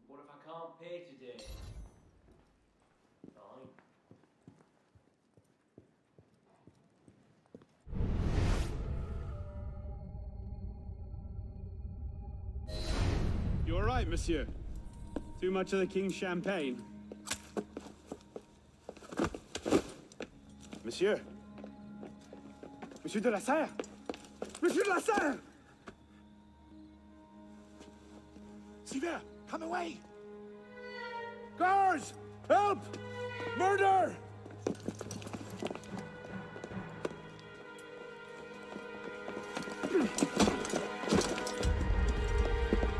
W: What if I can't pay today? Fine.
G: You all right, monsieur? Too much of the king's champagne? Monsieur? Monsieur de la Serre? Monsieur de la Serre!
F: Sylvain, come away! Guards! Help! Murder!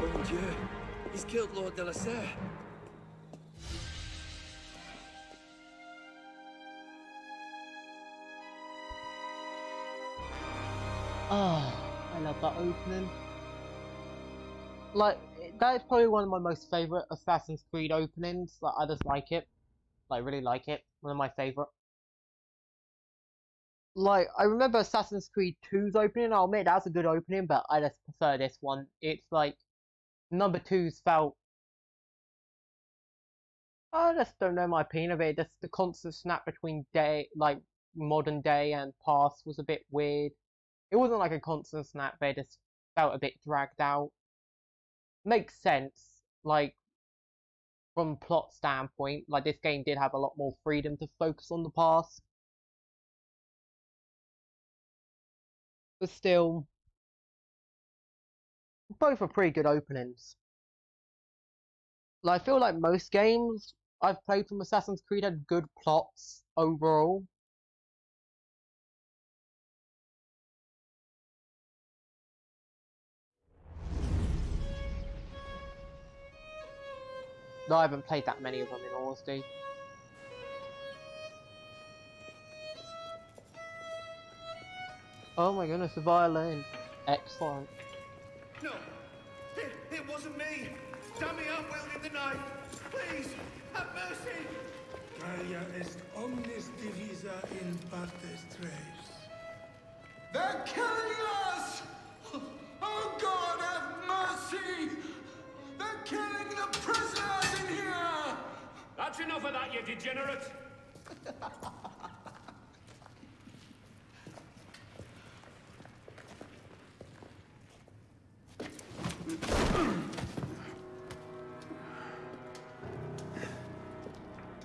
V: Oh mon Dieu, he's killed Lord de la Serre.
A: Oh, I love that opening. Like, that is probably one of my most favourite Assassin's Creed openings. Like, I just like it. Like, really like it. One of my favourite. Like, I remember Assassin's Creed 2's opening. I'll admit that's a good opening, but I just prefer this one. It's like, number 2's felt... I just don't know my opinion of it. Just the constant snap between day, like, modern day and past was a bit weird. It wasn't like a constant snap, but it just felt a bit dragged out. Makes sense, like, from a plot standpoint. Like, this game did have a lot more freedom to focus on the past. But still, both are pretty good openings. Like, I feel like most games I've played from Assassin's Creed had good plots overall. Though I haven't played that many of them in all honesty. Oh my goodness, the violin. Excellent.
V: No, stay.
F: It wasn't me! Damn me, I'm wielding the knife! Please, have mercy!
L: Gaia est omnis divisa in partes tres.
E: They're killing us! Oh God, have mercy! They're killing the prisoners in here!
Q: That's enough of that, you degenerate!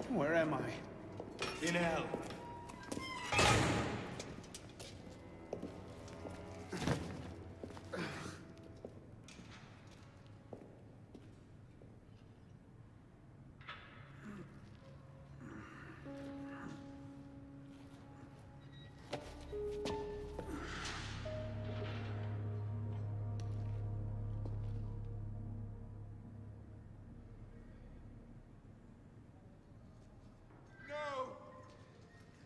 N: Where am I?
F: In hell.
E: No!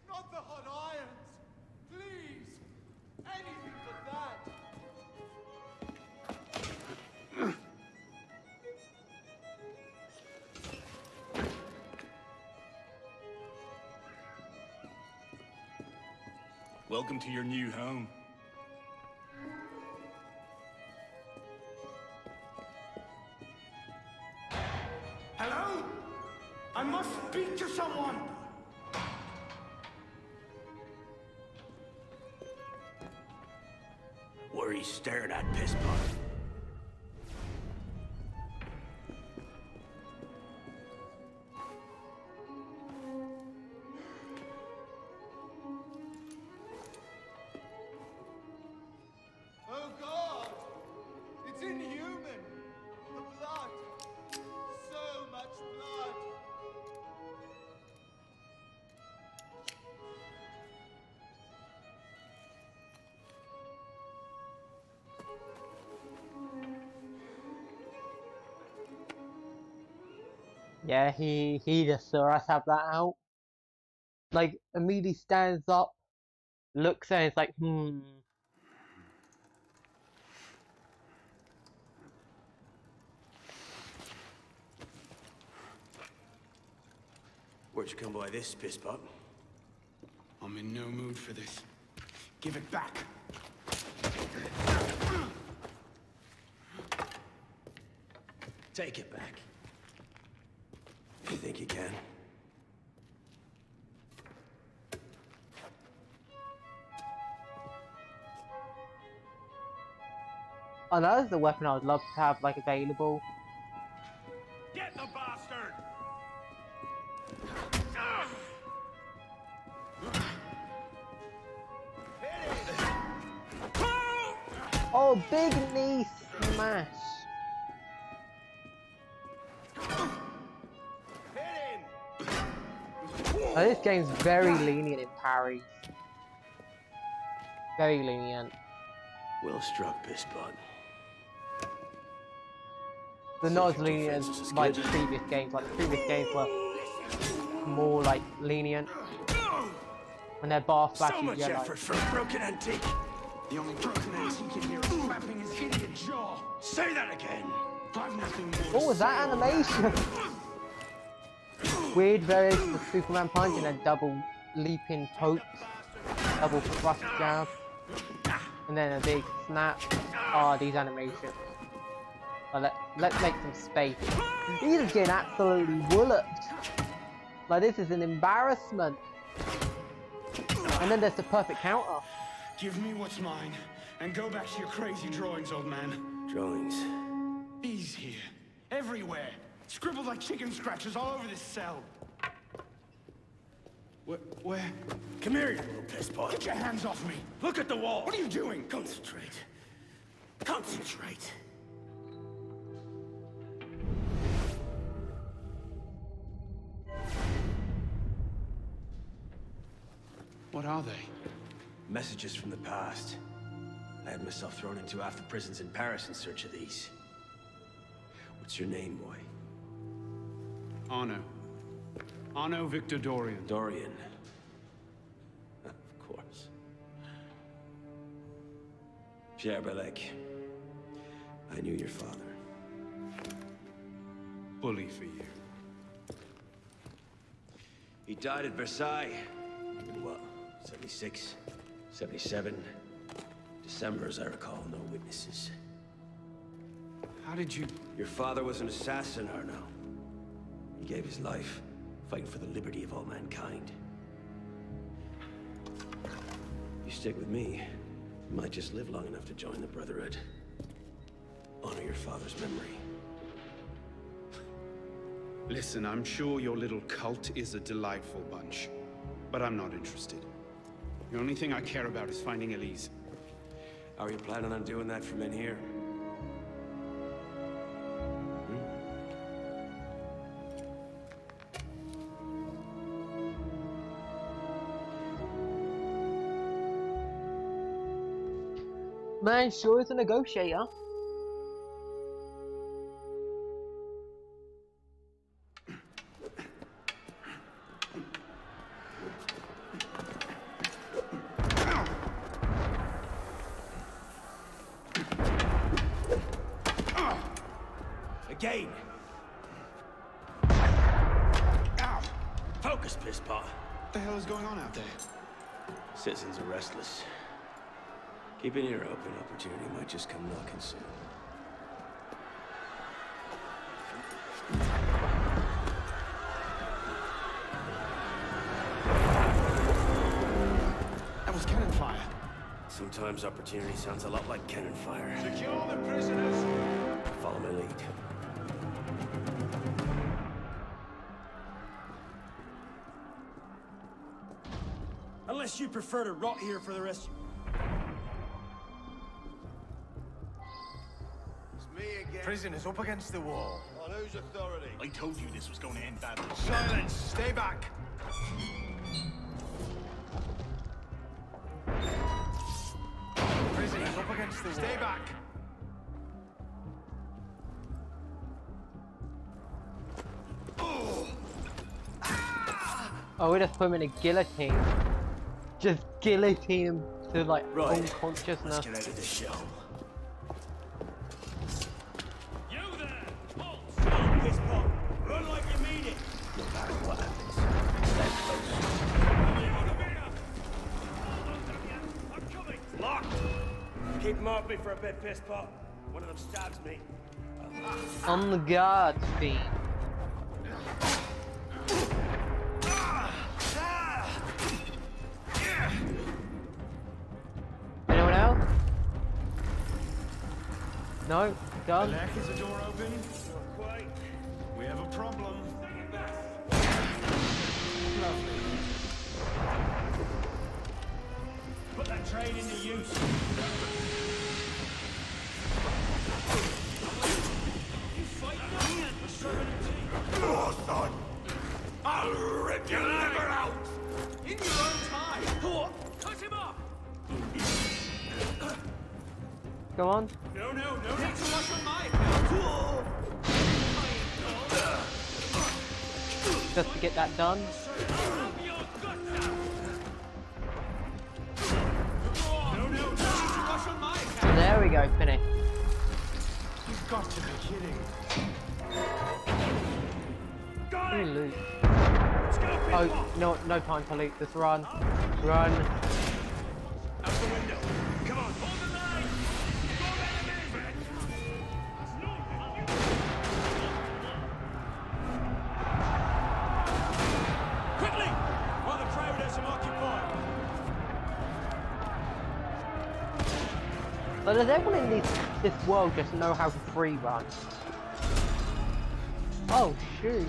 E: Not the hot irons! Please! Anything but that!
F: Welcome to your new home.
E: Hello? I must speak to someone!
F: What are you staring at, pisspot?
E: Oh God! It's inhuman! The blood! So much blood!
A: Yeah, he just saw us have that out. Like, immediately stands up, looks at it, it's like,
F: Where'd you come by this, pisspot?
N: I'm in no mood for this. Give it back.
F: Take it back. You think you can?
A: oh, that is the weapon I would love to have, like, available.
F: Get the bastard!
A: Oh, big knee smash! Oh, this game's very lenient in parries. Very lenient.
F: Well struck, pisspot.
A: They're not as lenient like the previous games. Like the previous games were more like lenient. When they're bar flashes,
F: So much
A: you're
F: effort
A: like,
F: for a broken antique.
N: The only broken antique in here is flapping his idiot jaw.
F: Say that again.
N: I've nothing more
A: what
N: to
A: was that
N: say.
A: animation? Weird variation of Superman punch and a double leaping poke, double thrust jab, and then a big snap. Oh, these animations. Oh, let's make some space. He's just getting absolutely walloped. Like, this is an embarrassment. And then there's the perfect counter.
N: Give me what's mine, and go back to your crazy drawings, old man.
F: Drawings.
N: These here. Everywhere. Scribbled like chicken scratches all over this cell. Where?
F: Come here, you little pisspot.
N: Get your hands off me!
F: Look at the wall.
N: What are you doing?
F: Concentrate. Concentrate.
N: What are they?
F: Messages from the past. I had myself thrown into half the prisons in Paris in search of these. What's your name, boy?
N: Arno. Arno Victor Dorian.
F: Dorian. Of course. Pierre Belec. I knew your father.
N: bully for you.
H: He died at Versailles. In what, 76, 77? December, as I recall, no witnesses.
N: How did you...
H: Your father was an assassin, Arno. He gave his life, fighting for the liberty of all mankind. You stick with me, you might just live long enough to join the Brotherhood. Honor your father's memory.
N: Listen, I'm sure your little cult is a delightful bunch, but I'm not interested. The only thing I care about is finding Elise.
H: How are you planning on doing that from in here?
A: Man sure is a negotiator.
H: Again! Ow! Focus, pisspot!
N: What the hell is going on out there?
H: Citizens are restless. Keep an ear open. Opportunity might just come knocking soon.
N: That was cannon fire.
H: Sometimes opportunity sounds a lot like cannon fire.
F: Secure the prisoners!
H: Follow my lead.
V: Unless you prefer to rot here for the rest of
E: Me again.
D: Prisoners up against the wall.
E: On whose authority?
F: I told you this was going to end badly.
D: Silence! Stay back! Prisoners up against the wall. Stay back!
A: Oh, we just put him in a guillotine. Just guillotine him to like unconsciousness.
H: Let's get out of this shell.
V: you there! Halt! Stop, piss pot! Run like you mean it!
H: No matter what happens, stand close.
V: I'm coming! Locked! Keep them off me for a bit, piss pot. One of them stabs me.
A: On the guard, Fiend. Anyone else? No? Done?
N: Alec, is the door open?
V: Not quite.
N: We have a problem.
V: Lovely. Put that trade into use. You fighting us? We're serving a tea.
F: Oh, son! I'll rip your liver out!
E: In your own time!
V: Cut him off!
A: Go on.
V: No need to rush on my
A: Just to get that done. There we go, finish.
D: You've got to be kidding.
A: Ooh, loot. Oh, no time to loot. Just run. Run.
V: Out the window. Come on, hold the line! Quickly! While the crowd has him occupied.
A: But does everyone in this world just know how to free run? Oh shoot.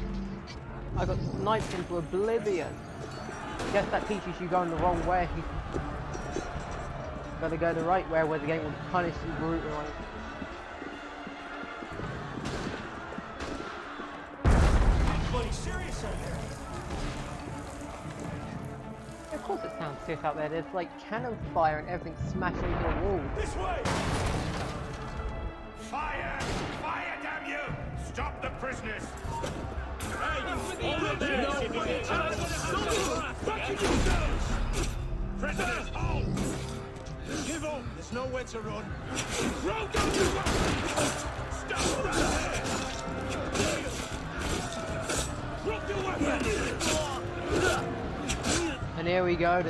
A: I got sniped into oblivion. Guess that teaches you going the wrong way. Gotta go the right way where the game will punish you brutally.
V: Bloody serious out there.
A: Of course it sounds sick out there. There's like cannon fire and everything smashing into the wall.
V: This way!
F: Fire! Fire, damn you! Stop the prisoners!
V: Prisoners, hold! Give up! There's nowhere to run. Throw down your weapons! Stop right there!
A: And here we go,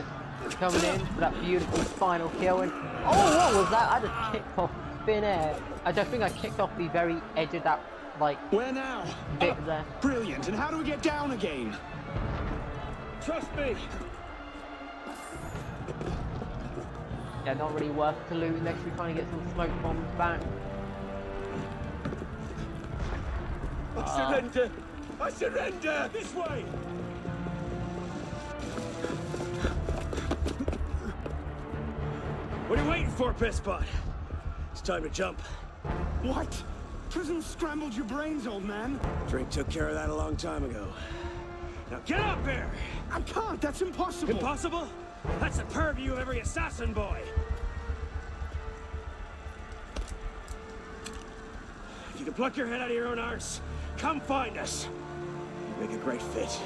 A: just coming in for that beautiful final kill. And oh, what was that? I just kicked off thin air. I don't think I kicked off the very edge of that, like,
G: where now?
A: Bit there.
G: Brilliant. And how do we get down again? Trust me.
A: Yeah, not really worth to loot. Next, we're trying to get some smoke bombs back.
G: I surrender! I surrender! This way!
H: What are you waiting for, Pisspot? It's time to jump.
G: What? Prison scrambled your brains, old man.
H: Drink took care of that a long time ago. Now get up here!
G: I can't, that's impossible!
H: Impossible? That's the purview of every assassin boy! If you can pluck your head out of your own arse, come find us! You make a great fit.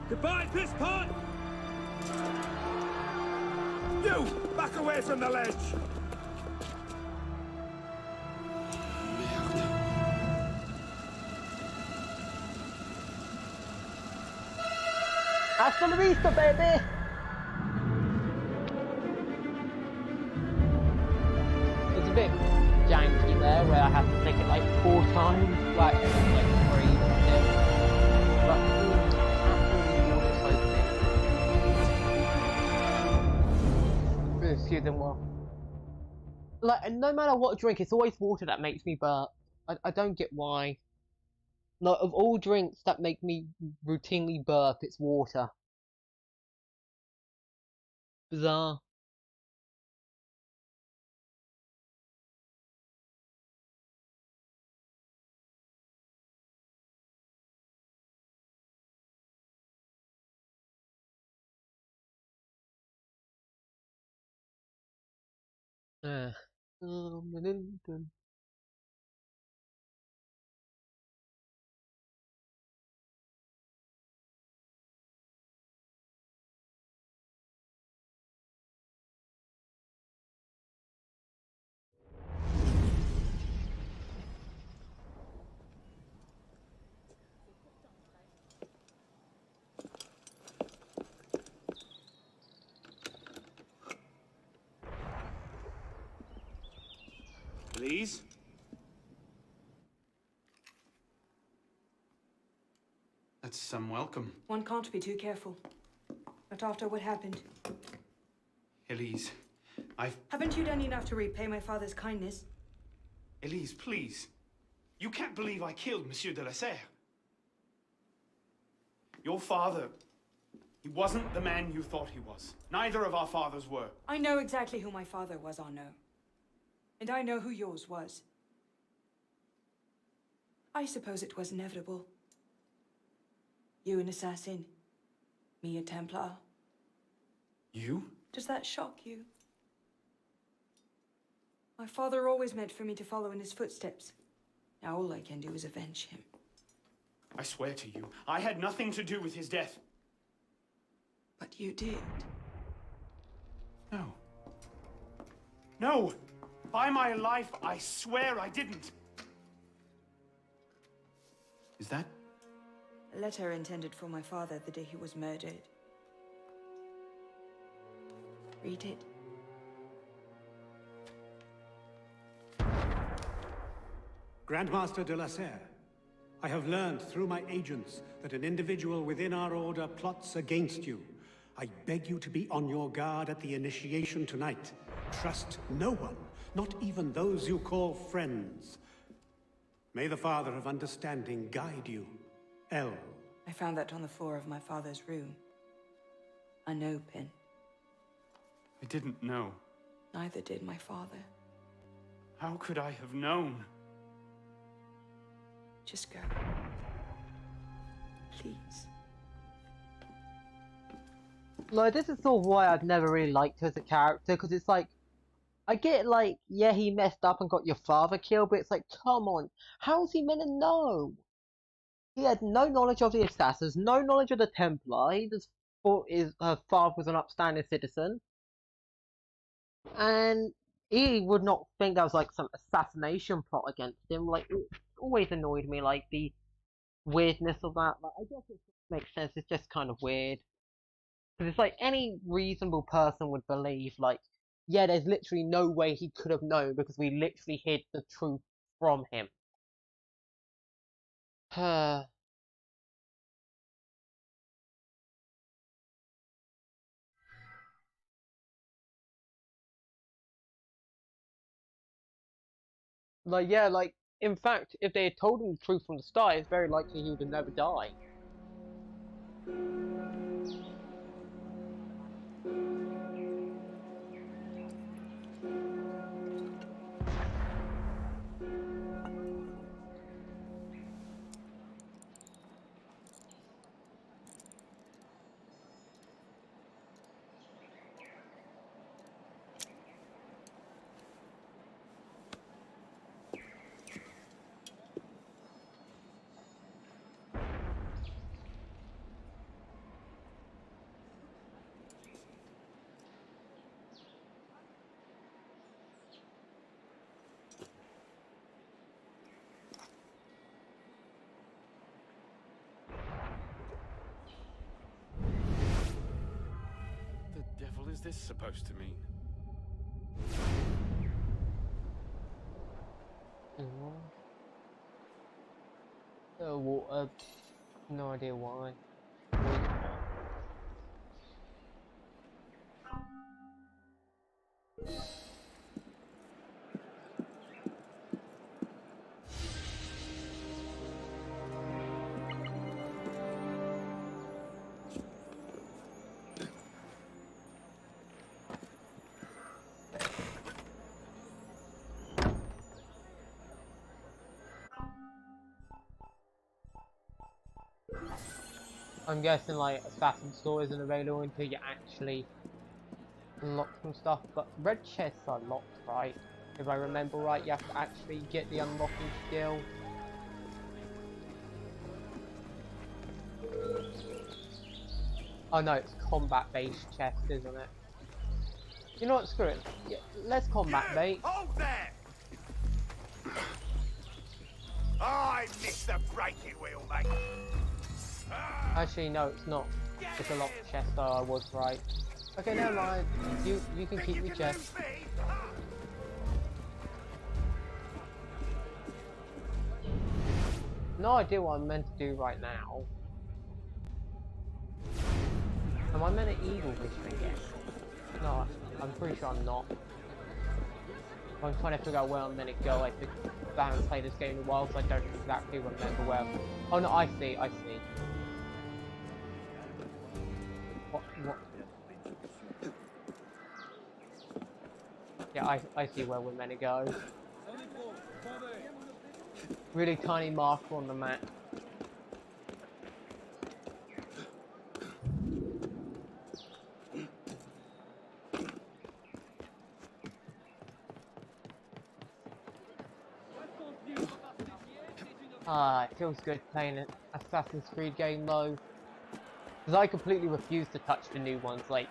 H: Goodbye, Pisspot!
G: You! Back away from the ledge!
A: Hasta la vista, baby! It's a bit janky there, where I have to take it like 4 times, like 3 still. But absolutely excuse them well. Like, no matter what drink, it's always water that makes me burp. I don't get why. Like, of all drinks that make me routinely burp, it's water. Bizarre.
N: Please? That's some welcome.
B: One can't be too careful. Not after what happened.
N: Elise,
B: Haven't you done enough to repay my father's kindness?
N: Elise, please. You can't believe I killed Monsieur de la Serre. Your father, he wasn't the man you thought he was. Neither of our fathers were.
B: I know exactly who my father was, Arnaud. And I know who yours was. I suppose it was inevitable. You an assassin, me a Templar.
N: You?
B: Does that shock you? My father always meant for me to follow in his footsteps. Now all I can do is avenge him.
N: I swear to you, I had nothing to do with his death.
B: But you did.
N: No. No! By my life, I swear I didn't. Is that?
B: A letter intended for my father the day he was murdered. Read it.
G: Grandmaster de la Serre, I have learned through my agents that an individual within our order plots against you. I beg you to be on your guard at the initiation tonight. Trust no one, not even those you call friends. May the Father of Understanding guide you. L.
B: I found that on the floor of my father's room. A no pin.
N: I didn't know.
B: Neither did my father.
N: How could I have known?
B: Just go. Please.
A: Like, this is sort of why I've never really liked her as a character, because it's like, I get, like, yeah, he messed up and got your father killed, but it's like, come on, how's he meant to know? He had no knowledge of the assassins, no knowledge of the Templar, he just thought her father was an upstanding citizen. And he would not think there was, like, some assassination plot against him. Like, it always annoyed me, like, the weirdness of that. Like, I guess it makes sense. It's just kind of weird because it's like any reasonable person would believe, like, yeah, there's literally no way he could have known because we literally hid the truth from him. Like, yeah, like, in fact, if they had told him the truth from the start, it's very likely he would have never died.
F: The devil is this supposed to mean?
A: Water. No idea why. I'm guessing like Assassin Store isn't available until you actually unlock some stuff, but red chests are locked, right? If I remember right, you have to actually get the unlocking skill. Oh no, it's combat-based chest, isn't it? You know what, screw it. Yeah, let's combat bait.
E: Hold there! I missed the braking wheel, mate.
A: Actually, no, it's not. It's a locked chest, so I was right. Okay, never mind. You can keep your chest. No idea what I'm meant to do right now. Am I meant to eagle vision again? No, I'm pretty sure I'm not. I'm trying to figure out where I'm meant to go. I think I haven't played this game in a while, so I don't exactly remember where. Oh no, I see. What? Yeah, I see where we're meant to go. Really tiny marker on the map. It feels good playing an Assassin's Creed game though. Because I completely refuse to touch the new ones, like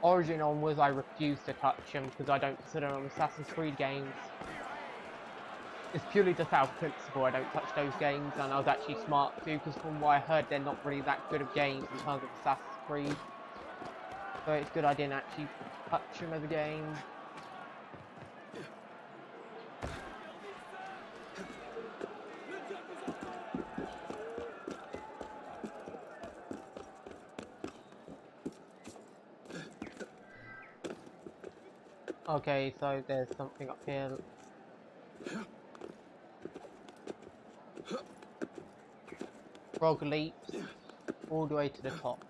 A: Origin onwards I refuse to touch them because I don't consider them Assassin's Creed games. It's purely just out of principle I don't touch those games, and I was actually smart too because from what I heard they're not really that good of games in terms of Assassin's Creed. So it's good I didn't actually touch them as a game. Okay, so there's something up here. Frog leaps all the way to the top.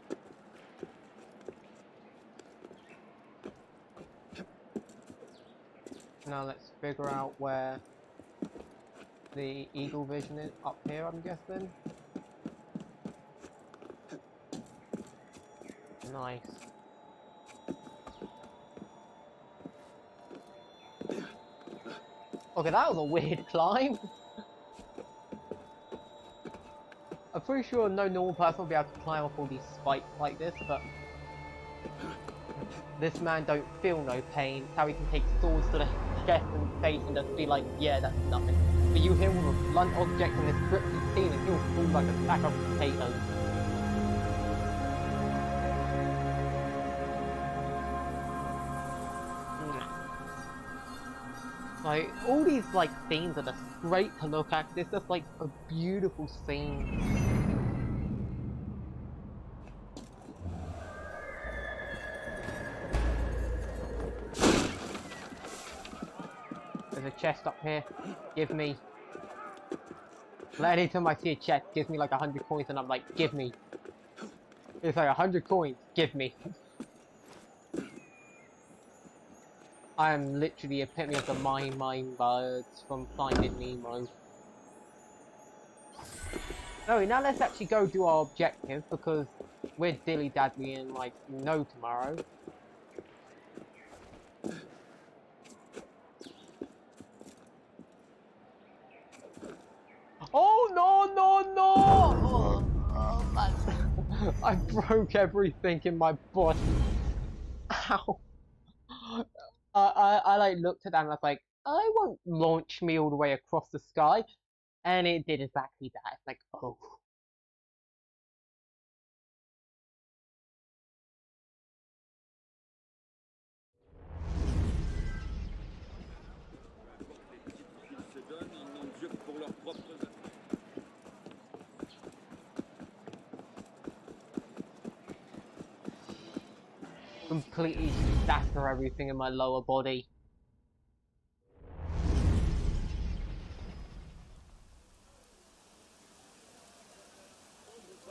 A: Now let's figure out where the eagle vision is. Up here, I'm guessing. Nice. Okay, that was a weird climb. I'm pretty sure no normal person will be able to climb up all these spikes like this, but this man don't feel no pain. How he can take swords to the chest and face and just be like, yeah, that's nothing. but you hit him with a blunt object in this cryptic scene and he'll fall like a sack of potatoes. Like, all these, like, scenes are just great to look at. It's just, like, a beautiful scene. There's a chest up here. Give me. Like, anytime I see a chest, gives me, like, 100 coins, and I'm like, give me. It's like 100 coins, give me. I am literally the epitome of the mine birds from Finding Nemo. No, now let's actually go do our objective, because we're dilly-dallying like no tomorrow. Oh no! I broke everything in my body. Ow. I like looked at that and I was like, I won't launch me all the way across the sky. And it did exactly that. It's like, oh. Completely shatter everything in my lower body.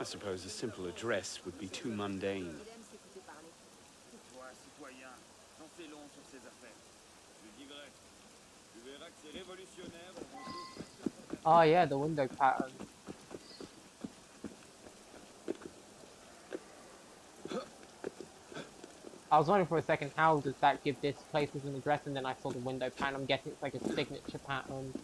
N: I suppose a simple address would be too mundane.
A: Oh yeah, the window pattern. I was wondering for a second, how does that give this place as an address, and then I saw the window pattern. I'm guessing it's like a signature pattern.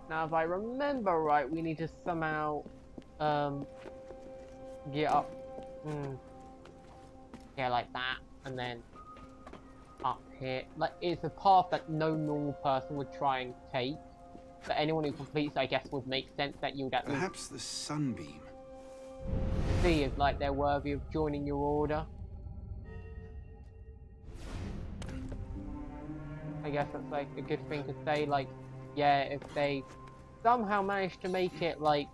A: Now, if I remember right, we need to somehow, get up, yeah, like that, and then up here. Like, it's a path that no normal person would try and take. But anyone who completes, I guess, would make sense that you would at least
N: Perhaps the sunbeam.
A: See if, like, they're worthy of joining your order. I guess that's, like, a good thing to say. Like, yeah, if they somehow manage to make it, like,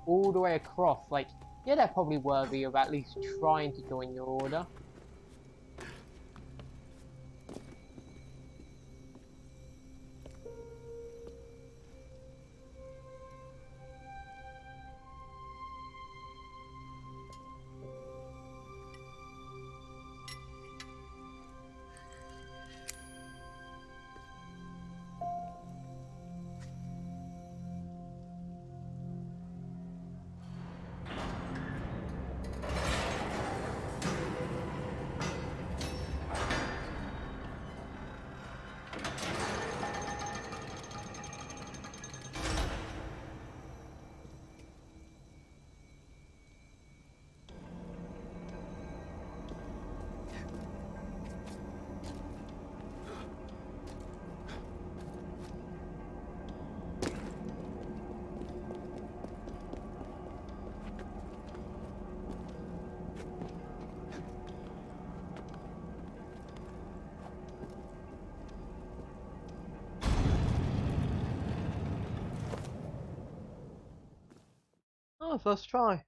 A: all the way across, like, yeah, they're probably worthy of at least trying to join your order. Oh, first try.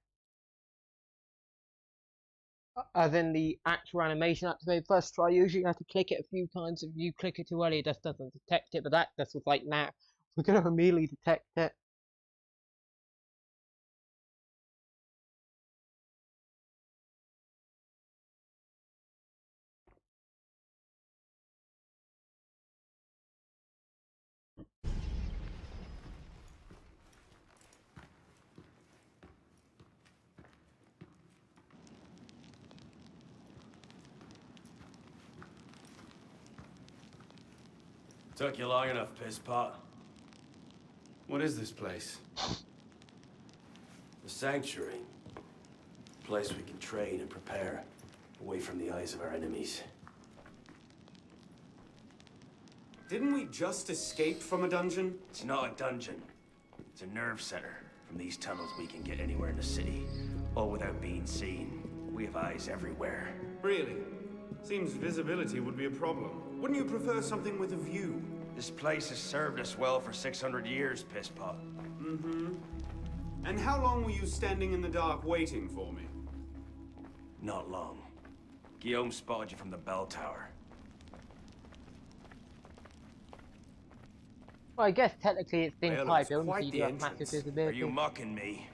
A: As in the actual animation activate first try, usually you have to click it a few times. If you click it too early, it just doesn't detect it, but that just was like, nah, we're gonna immediately detect it.
H: Took you long enough, piss pot.
N: What is this place?
H: The sanctuary. A place we can train and prepare, away from the eyes of our enemies.
N: Didn't we just escape from a dungeon?
H: It's not a dungeon. It's a nerve center. From these tunnels, we can get anywhere in the city, all without being seen. We have eyes everywhere.
N: Really? Seems visibility would be a problem. Wouldn't you prefer something with a view?
H: This place has served us well for 600 years, Pisspot.
N: Mm-hmm. And how long were you standing in the dark waiting for me?
H: Not long. Guillaume spotted you from the bell tower.
A: Well, I guess technically it's the
H: Well,
A: entire
H: it's
A: building, so
H: quite
A: you
H: the
A: do have massive
H: entrance.
A: visibility.
H: Are you mocking me?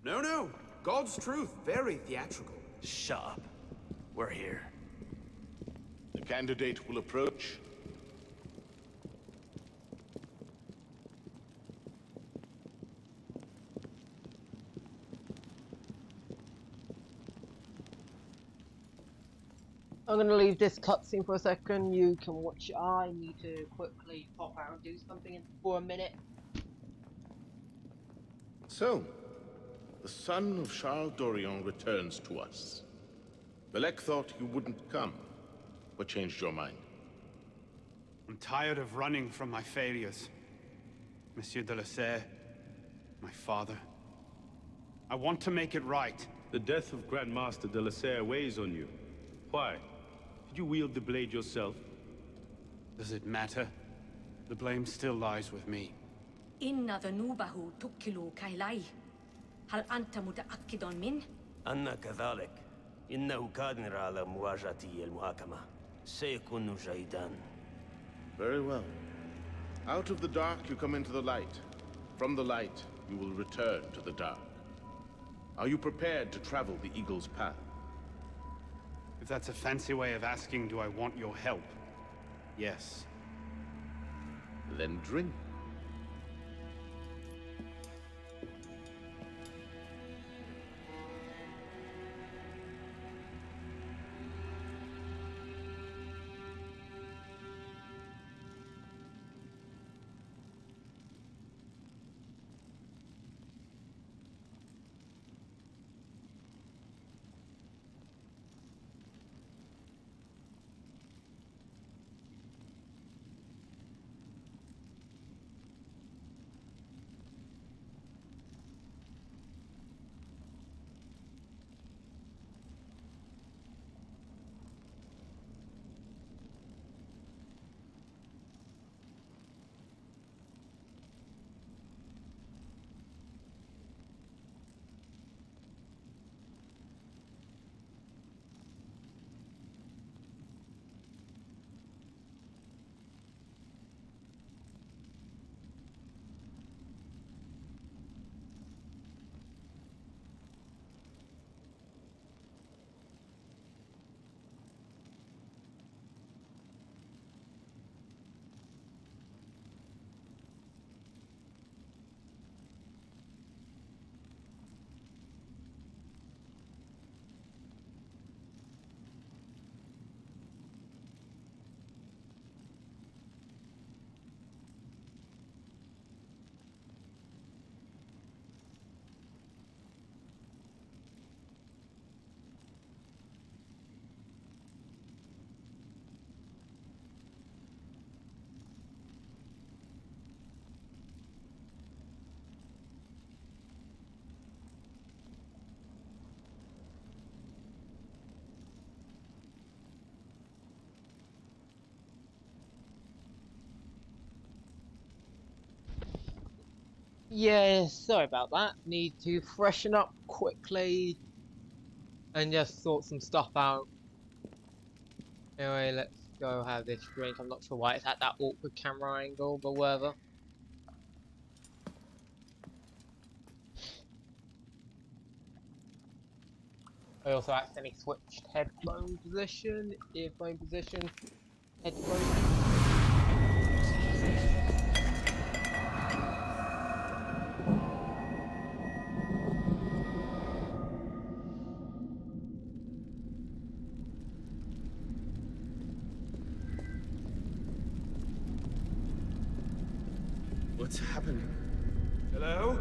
N: No, no. God's truth. Very theatrical.
H: Shut up. We're here.
C: The candidate will approach.
A: I'm going to leave this cutscene for a second. You can watch. I need to quickly pop out and do something for a minute.
C: So, the son of Charles Dorion returns to us. Belek thought you wouldn't come. What changed your mind?
N: I'm tired of running from my failures. Monsieur de la Serre, my father. I want to make it right.
I: The death of Grand Master de la Serre weighs on you. Why? Did you wield the blade yourself?
N: Does it matter? The blame still lies with me.
O: إن ذنوبه تكل كيلي. هل أنت متأكد من؟
H: أنا كذلك. إنه قادر على مواجهة المحاكمة. سيكون جيدا.
C: Very well. Out of the dark you come into the light. From the light you will return to the dark. Are you prepared to travel the Eagle's path?
N: If that's a fancy way of asking, do I want your help? Yes.
C: Then drink.
A: Yeah, sorry about that. Need to freshen up quickly and just sort some stuff out. Anyway, let's go have this drink. I'm not sure why it's at that awkward camera angle, but whatever. I also accidentally switched headphone position, earphone position, headphone.
N: What's happening? Hello?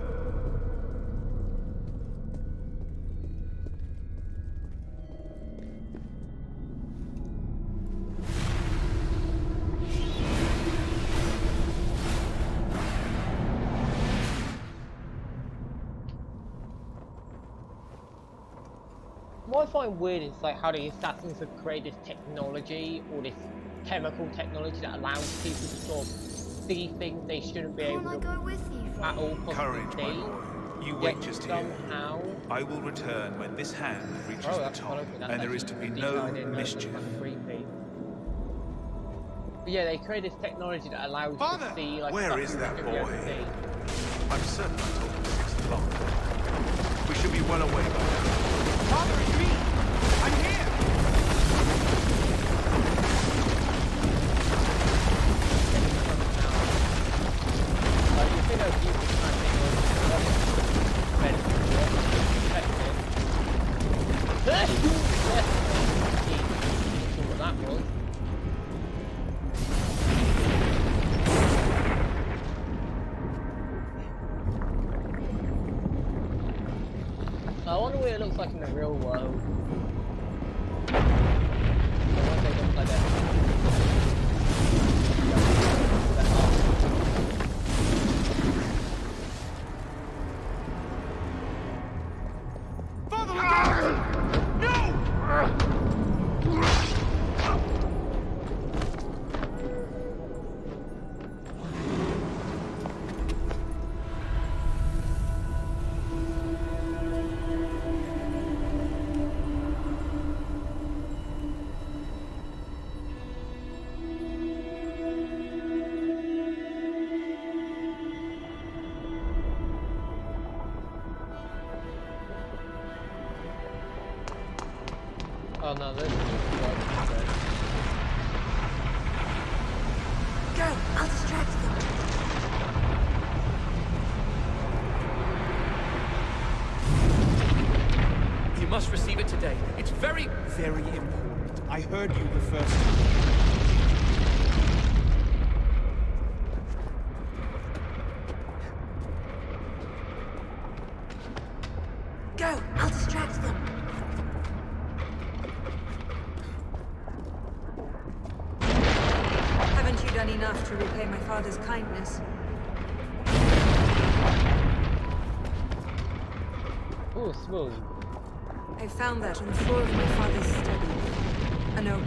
A: what I find weird is like how the assassins have created this technology or this chemical technology that allows people to sort of see things they shouldn't be able to at all possibly
J: Courage,
A: see.
J: my boy. You wait just here. I will return when this hand reaches the top, and there is to be no mischief.
A: Kind of creepy. But yeah, they created this technology that allows you to see like
J: where
A: stuff
J: is
A: you
J: that
A: shouldn't be able to
J: boy?
A: see.
J: I'm certain I told him 6 o'clock. We should be well away by now.
F: Father, it's me! I'm here!
A: You think of you can kind of think of what that was. I wonder what it looks like in the real world. I wonder if they look like that.
F: Father, look out! No!
A: Oh no, this is
T: Go! I'll distract them.
K: You must receive it today. It's very, very important. I heard you the first time.
T: Go! I'll distract them. Haven't you done enough to repay my father's kindness?
A: Oh, smooth.
T: I found that on the floor of my father's study. An opal.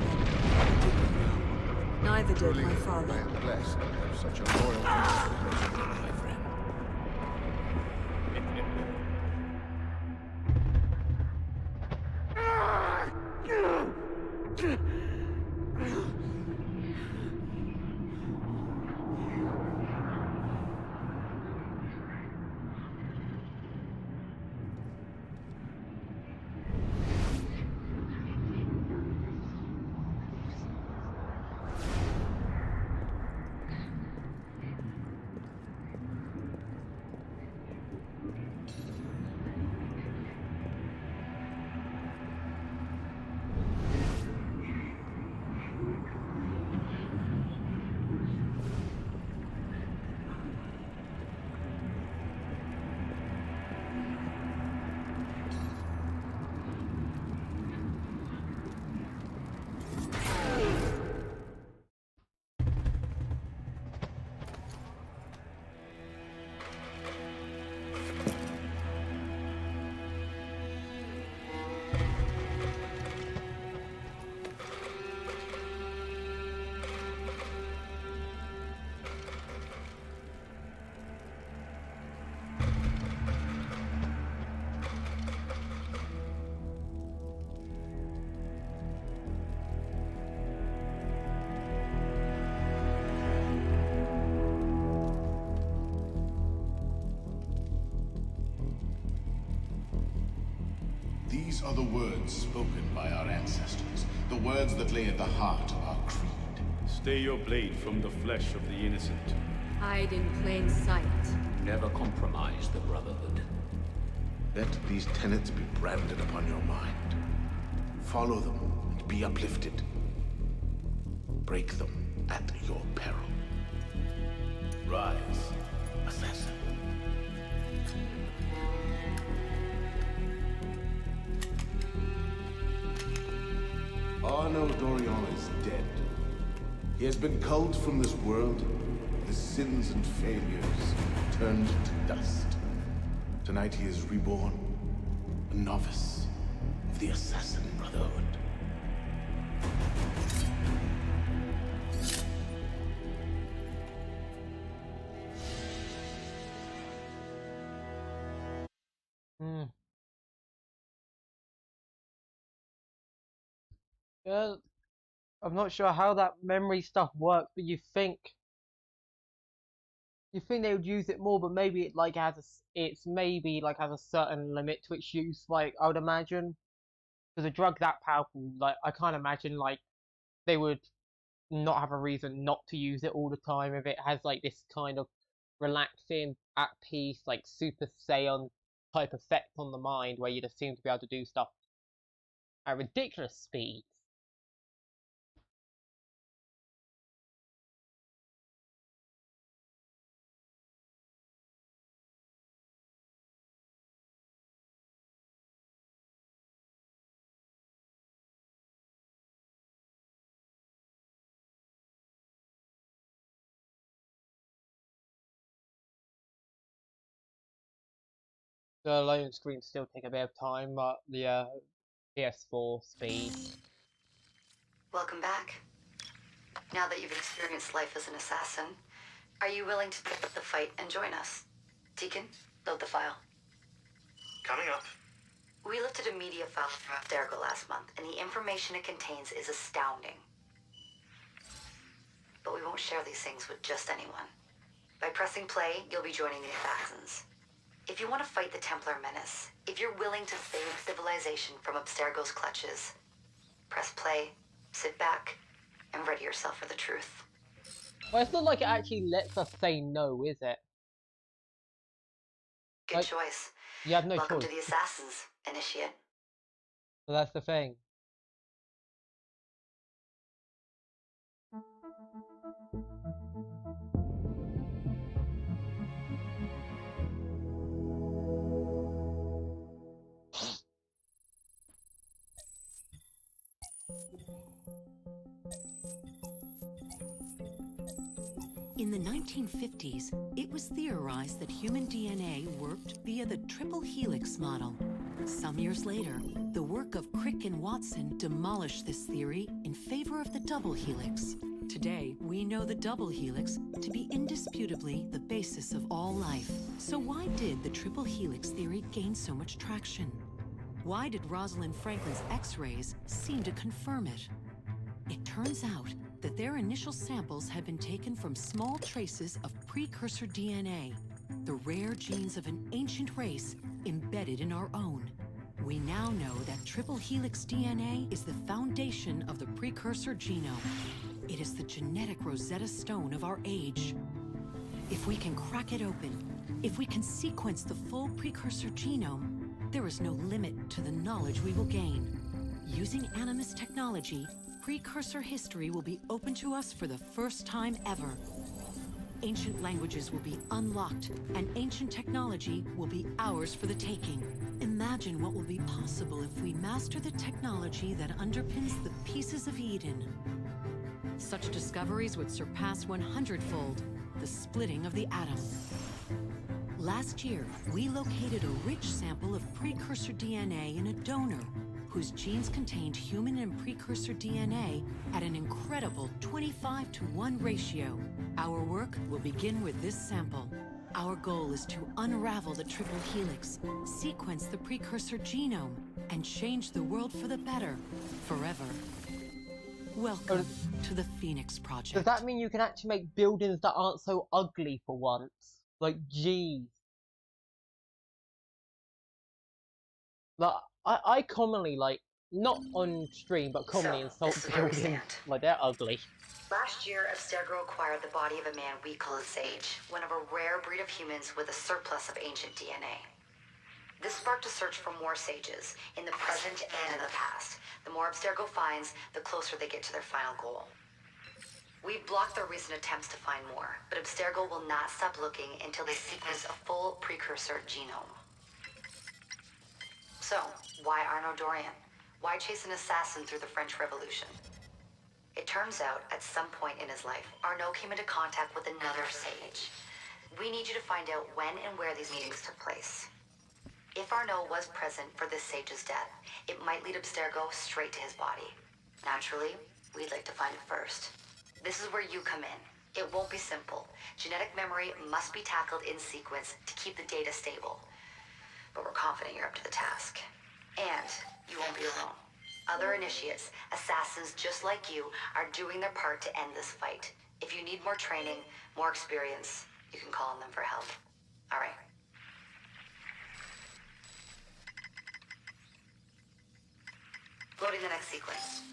T: Neither did my father.
P: I am blessed to have such a loyal my friend.
C: These are the words spoken by our ancestors, the words that lay at the heart of our creed.
I: Stay your blade from the flesh of the innocent.
O: Hide in plain sight.
M: Never compromise the Brotherhood.
C: Let these tenets be branded upon your mind. Follow them and be uplifted. Break them at your peril. Rise, assassin. Arno Dorion is dead. He has been culled from this world. His sins and failures turned to dust. Tonight he is reborn, a novice, of the Assassin Brotherhood.
A: Yeah, I'm not sure how that memory stuff works, but you think they would use it more, but maybe it like has it's maybe like has a certain limit to its use. Like I would imagine, because a drug that powerful, like I can't imagine like they would not have a reason not to use it all the time if it has like this kind of relaxing, at peace, like Super Saiyan type effect on the mind, where you just seem to be able to do stuff at ridiculous speeds. The loading screens still take a bit of time, but the PS4 speed.
R: Welcome back. Now that you've experienced life as an assassin, are you willing to pick up the fight and join us? Deacon, load the file.
S: Coming up.
R: We lifted a media file from Abstergo last month, and the information it contains is astounding. But we won't share these things with just anyone. By pressing play, you'll be joining the assassins. If you want to fight the Templar menace, if you're willing to save civilization from Abstergo's clutches, press play, sit back, and ready yourself for the truth.
A: Well, it's not like it actually lets us say no, is it?
R: Good
A: like,
R: choice.
A: You have no
R: Welcome
A: choice.
R: to the Assassins, Initiate.
A: So that's the thing.
U: In the 1950s, it was theorized that human DNA worked via the triple helix model. Some years later, the work of Crick and Watson demolished this theory in favor of the double helix. Today, we know the double helix to be indisputably the basis of all life. So why did the triple helix theory gain so much traction? Why did Rosalind Franklin's X-rays seem to confirm it? It turns out that their initial samples had been taken from small traces of precursor DNA, the rare genes of an ancient race embedded in our own. We now know that triple helix DNA is the foundation of the precursor genome. It is the genetic Rosetta Stone of our age. If we can crack it open, if we can sequence the full precursor genome, there is no limit to the knowledge we will gain. Using Animus technology, precursor history will be open to us for the first time ever. Ancient languages will be unlocked, and ancient technology will be ours for the taking. Imagine what will be possible if we master the technology that underpins the pieces of Eden. Such discoveries would surpass 100-fold the splitting of the atom. Last year, we located a rich sample of precursor DNA in a donor whose genes contained human and precursor DNA at an incredible 25-to-1 ratio. Our work will begin with this sample. Our goal is to unravel the triple helix, sequence the precursor genome, and change the world for the better, forever. Welcome to the Phoenix Project.
A: Does that mean you can actually make buildings that aren't so ugly for once? Like, geez. Like, I commonly, like, not on stream, but commonly insult buildings. Like, they're ugly.
R: Last year, Abstergo acquired the body of a man we call a Sage, one of a rare breed of humans with a surplus of ancient DNA. This sparked a search for more Sages, in the present and in the past. The more Abstergo finds, the closer they get to their final goal. We've blocked their recent attempts to find more, but Abstergo will not stop looking until they sequence a full precursor genome. So, why Arnaud Dorian? Why chase an assassin through the French Revolution? It turns out, at some point in his life, Arnaud came into contact with another Sage. We need you to find out when and where these meetings took place. If Arnaud was present for this sage's death, it might lead Abstergo straight to his body. Naturally, we'd like to find it first. This is where you come in. It won't be simple. Genetic memory must be tackled in sequence to keep the data stable. But we're confident you're up to the task. And you won't be alone. Other initiates, assassins just like you, are doing their part to end this fight. If you need more training, more experience, you can call on them for help. All right. Loading the next sequence.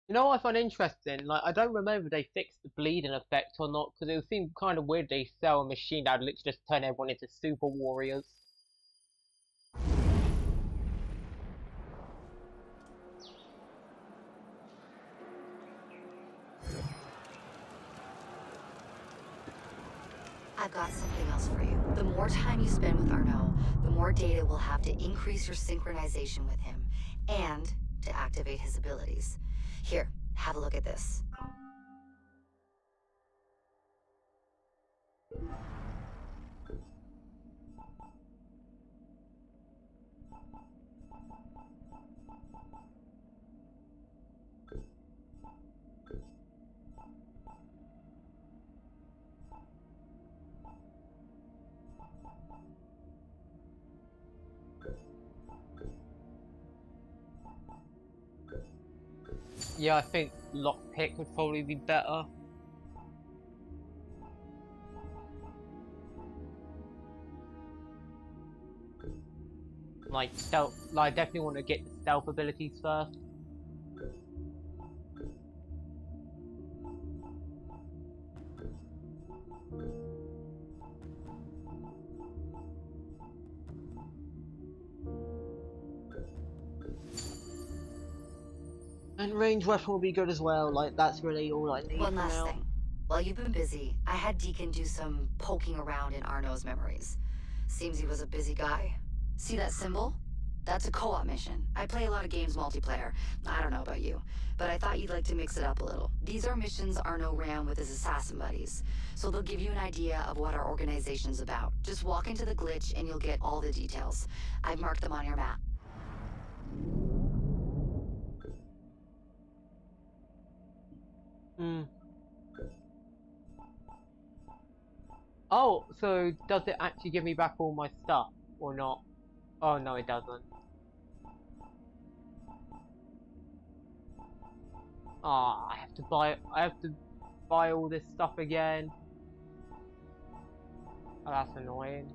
A: You know what I find interesting? Like, I don't remember if they fixed the bleeding effect or not, because it would seem kind of weird they sell a machine that would literally just turn everyone into super warriors.
R: I've got something else for you. The more time you spend with Arnaud, the more data we'll have to increase your synchronization with him, and to activate his abilities. Here, have a look at this.
A: Yeah, I think lockpick would probably be better. Like stealth, like I definitely want to get the stealth abilities first. And range weapon will be good as well, like that's really all I need
R: One
A: for
R: last
A: now.
R: thing. While you've been busy, I had Deacon do some poking around in Arnaud's memories. Seems he was a busy guy. See that symbol? That's a co-op mission. I play a lot of games multiplayer. I don't know about you, but I thought you'd like to mix it up a little. These are missions Arnaud ran with his assassin buddies, so they'll give you an idea of what our organization's about. Just walk into the glitch and you'll get all the details. I've marked them on your map.
A: Oh, so does it actually give me back all my stuff or not? Oh no, it doesn't. Ah, I have to buy all this stuff again. Oh, that's annoying.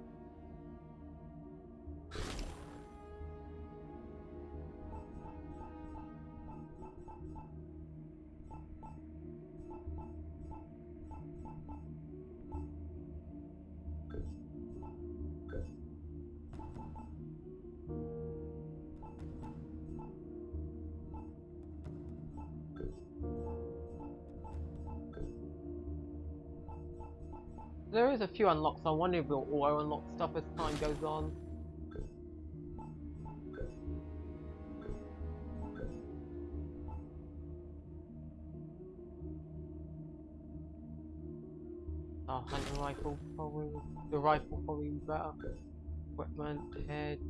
A: There is a few unlocks. I wonder if we'll auto unlock stuff as time goes on. Oh, hunting rifle probably. The rifle probably better. Equipment, head.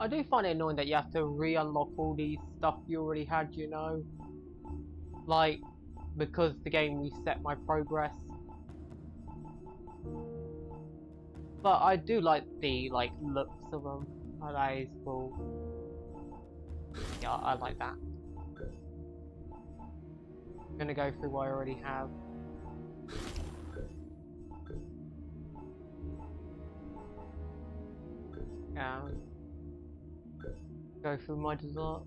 A: I do find it annoying that you have to re-unlock all these stuff you already had, you know? Like, because the game reset my progress. But I do like the, looks of them. Oh, that is cool. Yeah, I like that. I'm gonna go through what I already have. Go through my dessert.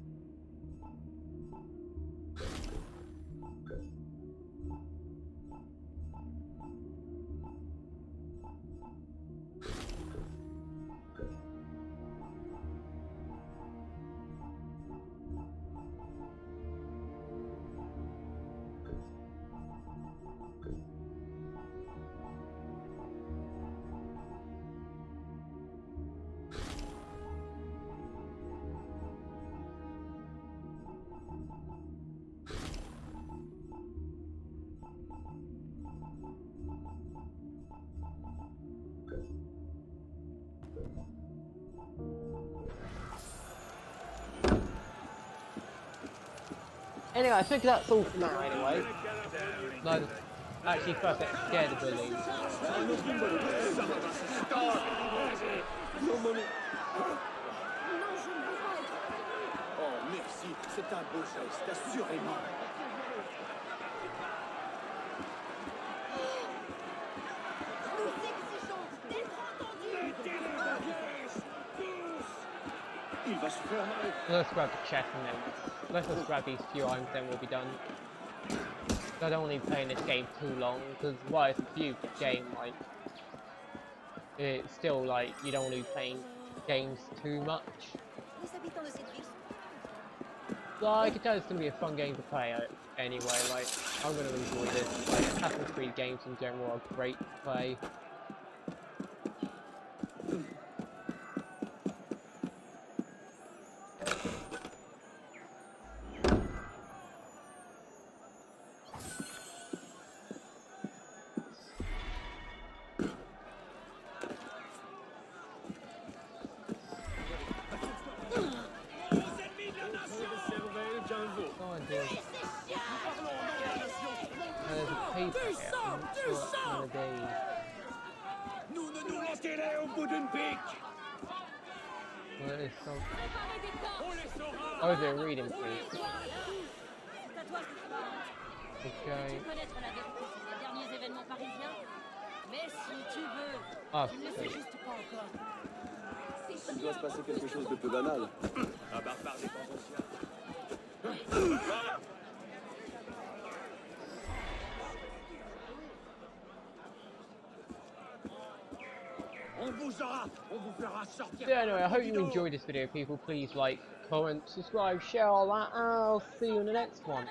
A: Anyway, I think that's all for now anyway. No, actually first let's scare the bullies.
V: Oh, merci. C'est un beau geste, assurément. Il va se faire mal.
A: Let's grab the chest and then let's just grab these few items, then we'll be done. I don't want to be playing this game too long because while it's a cute game, like it's still like you don't want to be playing games too much. So I can tell it's gonna be a fun game to play anyway. Like I'm gonna enjoy this. Like Assassin's Creed games in general are great to play.
V: Nous ne nous laisserons au bout d'une pique.
A: Oh, they're reading, please. Okay. Ah,
V: Il doit se passer quelque chose de peu banal. Un barbare des temps anciens. On vous fera sortir.
A: So anyway, I hope you enjoyed this video, people. Please like, comment, subscribe, share all that, and I'll see you in the next one.